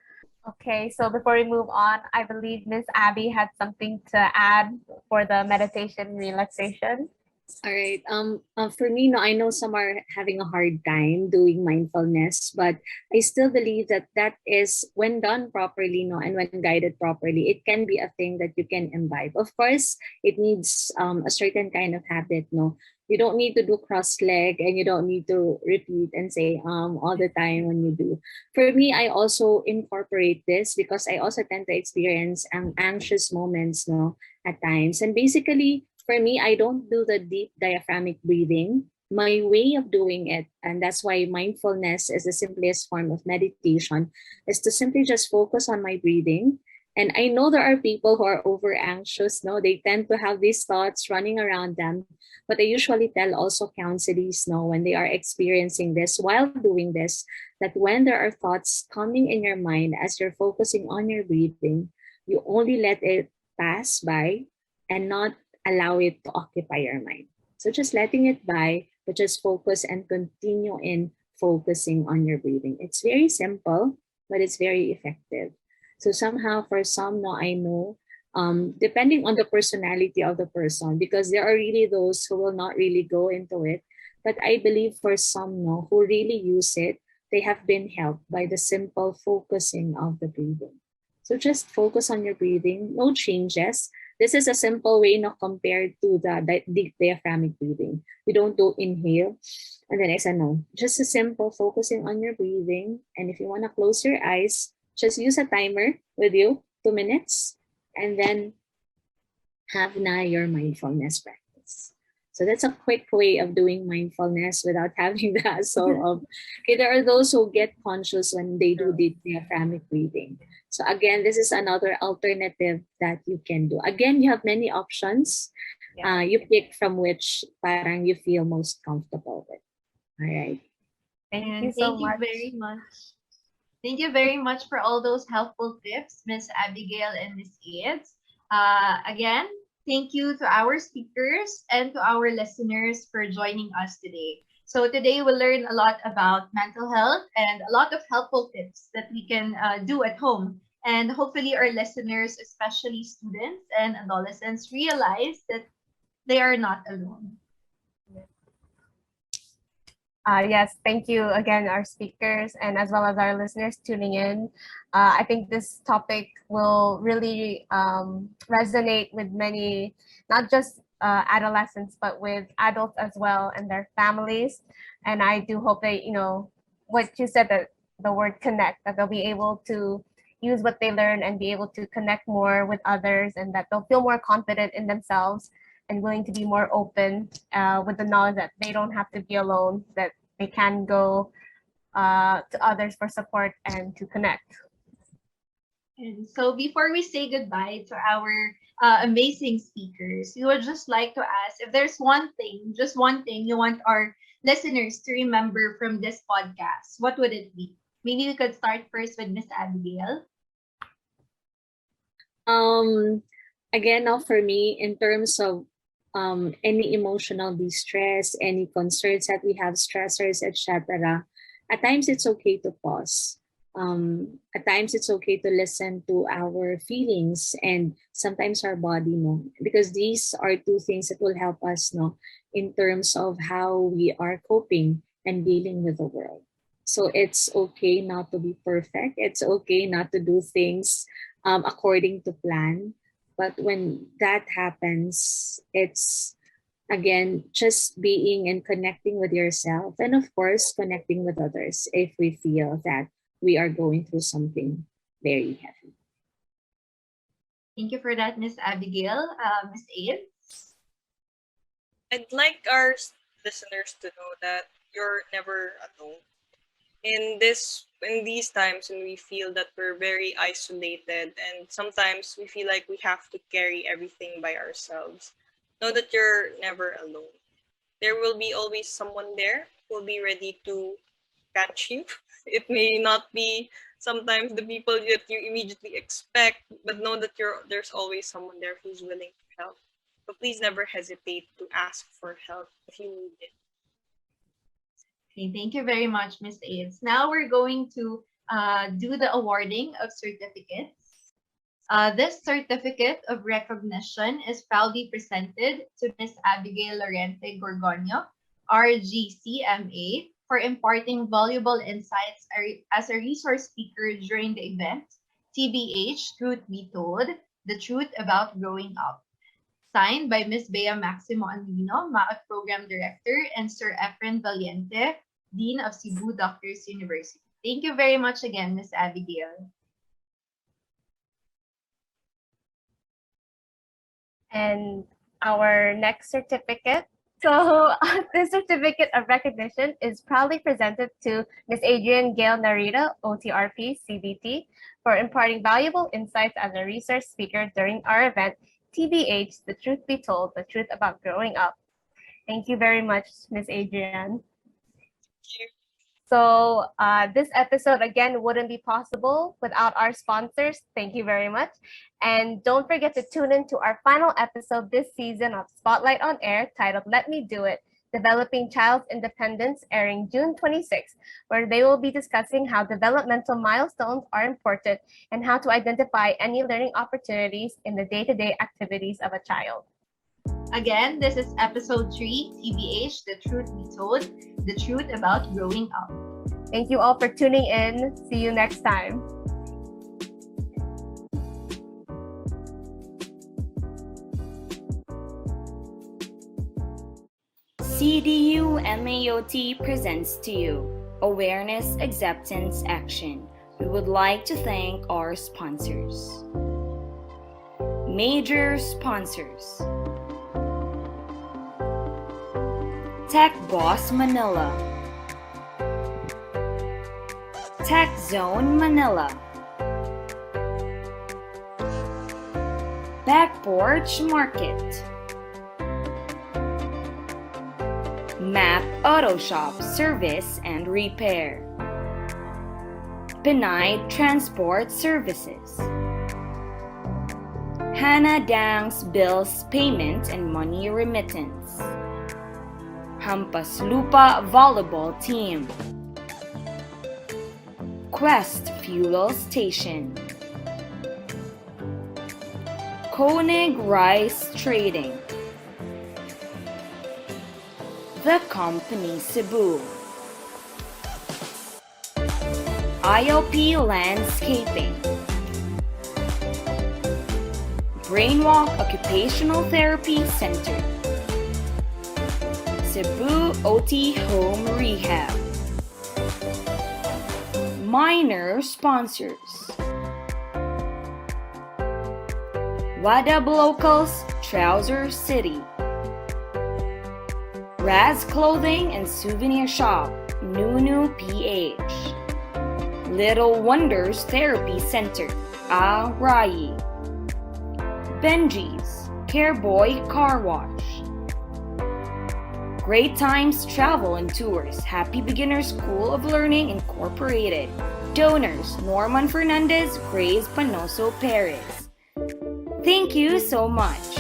Okay, so before we move on, I believe Miss Abby had something to add for the meditation relaxation. All right. For me, no, I know some are having a hard time doing mindfulness, but I still believe that that is when done properly, no, and when guided properly, it can be a thing that you can imbibe. Of course, it needs a certain kind of habit, no. You don't need to do cross leg, and you don't need to repeat and say all the time when you do. For me, I also incorporate this because I also tend to experience anxious moments, no, at times, and basically for me, I don't do the deep diaphragmatic breathing. My way of doing it, and that's why mindfulness is the simplest form of meditation, is to simply just focus on my breathing And I know there are people who are over anxious. No, they tend to have these thoughts running around them. But I usually tell also counselors, no, when they are experiencing this while doing this, that when there are thoughts coming in your mind as you're focusing on your breathing, you only let it pass by and not allow it to occupy your mind. So just letting it by, but just focus and continue in focusing on your breathing. It's very simple, but it's very effective. So somehow for some, no, I know, depending on the personality of the person, because there are really those who will not really go into it. But I believe for some, no, who really use it, they have been helped by the simple focusing of the breathing. So just focus on your breathing, no changes. This is a simple way, not compared to the deep diaphragmatic breathing. We don't do inhale and then exhale. No, just a simple focusing on your breathing. And if you want to close your eyes, just use a timer with you, 2 minutes, and then have na your mindfulness practice. So that's a quick way of doing mindfulness without having the hassle of, okay, there are those who get conscious when they do the diaphragmatic breathing. So again, this is another alternative that you can do. Again, you have many options. You pick from which parang you feel most comfortable with. All right. Thank you And so thank you much. very much. Thank you very much for all those helpful tips, Miss Abigail and Miss Aids. Again, thank you to our speakers and to our listeners for joining us today. So today we'll learn a lot about mental health and a lot of helpful tips that we can do at home. And hopefully our listeners, especially students and adolescents, realize that they are not alone. Yes, thank you again, our speakers, and as well as our listeners tuning in. I think this topic will really resonate with many, not just adolescents, but with adults as well and their families. And I do hope that, what you said, that the word connect, that they'll be able to use what they learn and be able to connect more with others, and that they'll feel more confident in themselves and willing to be more open with the knowledge that they don't have to be alone, that they can go to others for support and to connect. And so before we say goodbye to our amazing speakers, we would just like to ask if there's one thing, just one thing you want our listeners to remember from this podcast, what would it be? Maybe we could start first with Miss Abigail. Um, Again, now for me, in terms of any emotional distress, any concerns that we have, stressors, etc., at times it's okay to pause. At times it's okay to listen to our feelings and sometimes our body, no, because these are two things that will help us, no, in terms of how we are coping and dealing with the world. So it's okay not to be perfect. It's okay not to do things according to plan. But when that happens, it's again just being and connecting with yourself, and of course, connecting with others if we feel that we are going through something very heavy. Thank you for that, Miss Abigail. Miss Aid. I'd like our listeners to know that you're never alone. In these times when we feel that we're very isolated and sometimes we feel like we have to carry everything by ourselves, know that you're never alone. There will be always someone there who will be ready to catch you. It may not be sometimes the people that you immediately expect, but know that there's always someone there who's willing to help. So please never hesitate to ask for help if you need it. Okay, thank you very much, Miss Aids. Now we're going to do the awarding of certificates. This certificate of recognition is proudly presented to Miss Abigail Lorente Gorgonio, RGCMA, for imparting valuable insights as a resource speaker during the event, TBH Truth Be Told, The Truth About Growing Up. Signed by Ms. Bea Maximo Anlino, MAOT Program Director, and Sir Efren Valiente, Dean of Cebu Doctors University. Thank you very much again, Ms. Abigail. And our next certificate So this certificate of recognition is proudly presented to Ms. Adrian Gail Narita, OTRP, CBT, for imparting valuable insights as a research speaker during our event, TBH, The Truth Be Told, The Truth About Growing Up. Thank you very much, Ms. Adrian. So this episode, again, wouldn't be possible without our sponsors. Thank you very much. And don't forget to tune in to our final episode this season of Spotlight on Air titled Let Me Do It, Developing Child's Independence, airing June 26, where they will be discussing how developmental milestones are important and how to identify any learning opportunities in the day-to-day activities of a child. Again, this is episode 3, TBH, The Truth Be Told, The Truth About Growing Up. Thank you all for tuning in. See you next time. CDU MAOT presents to you Awareness, Acceptance, Action. We would like to thank our sponsors. Major sponsors: Tech Boss Manila, Tech Zone Manila, Back Porch Market, Map Auto Shop Service and Repair, Pinay Transport Services, Hannah Dang's Bills Payment and Money Remittance, Hampas Lupa Volleyball Team, Quest Fuel Station, Koenig Rice Trading, The Company Cebu, ILP Landscaping, Brainwalk Occupational Therapy Center, Cebu OT Home Rehab. Minor sponsors: Wadab Locals Trouser City, Raz Clothing and Souvenir Shop, Nunu PH, Little Wonders Therapy Center, Rai, Benji's Careboy Car Wash, Great Times Travel and Tours, Happy Beginners School of Learning Incorporated. Donors: Norman Fernandez, Grace Panoso Perez. Thank you so much.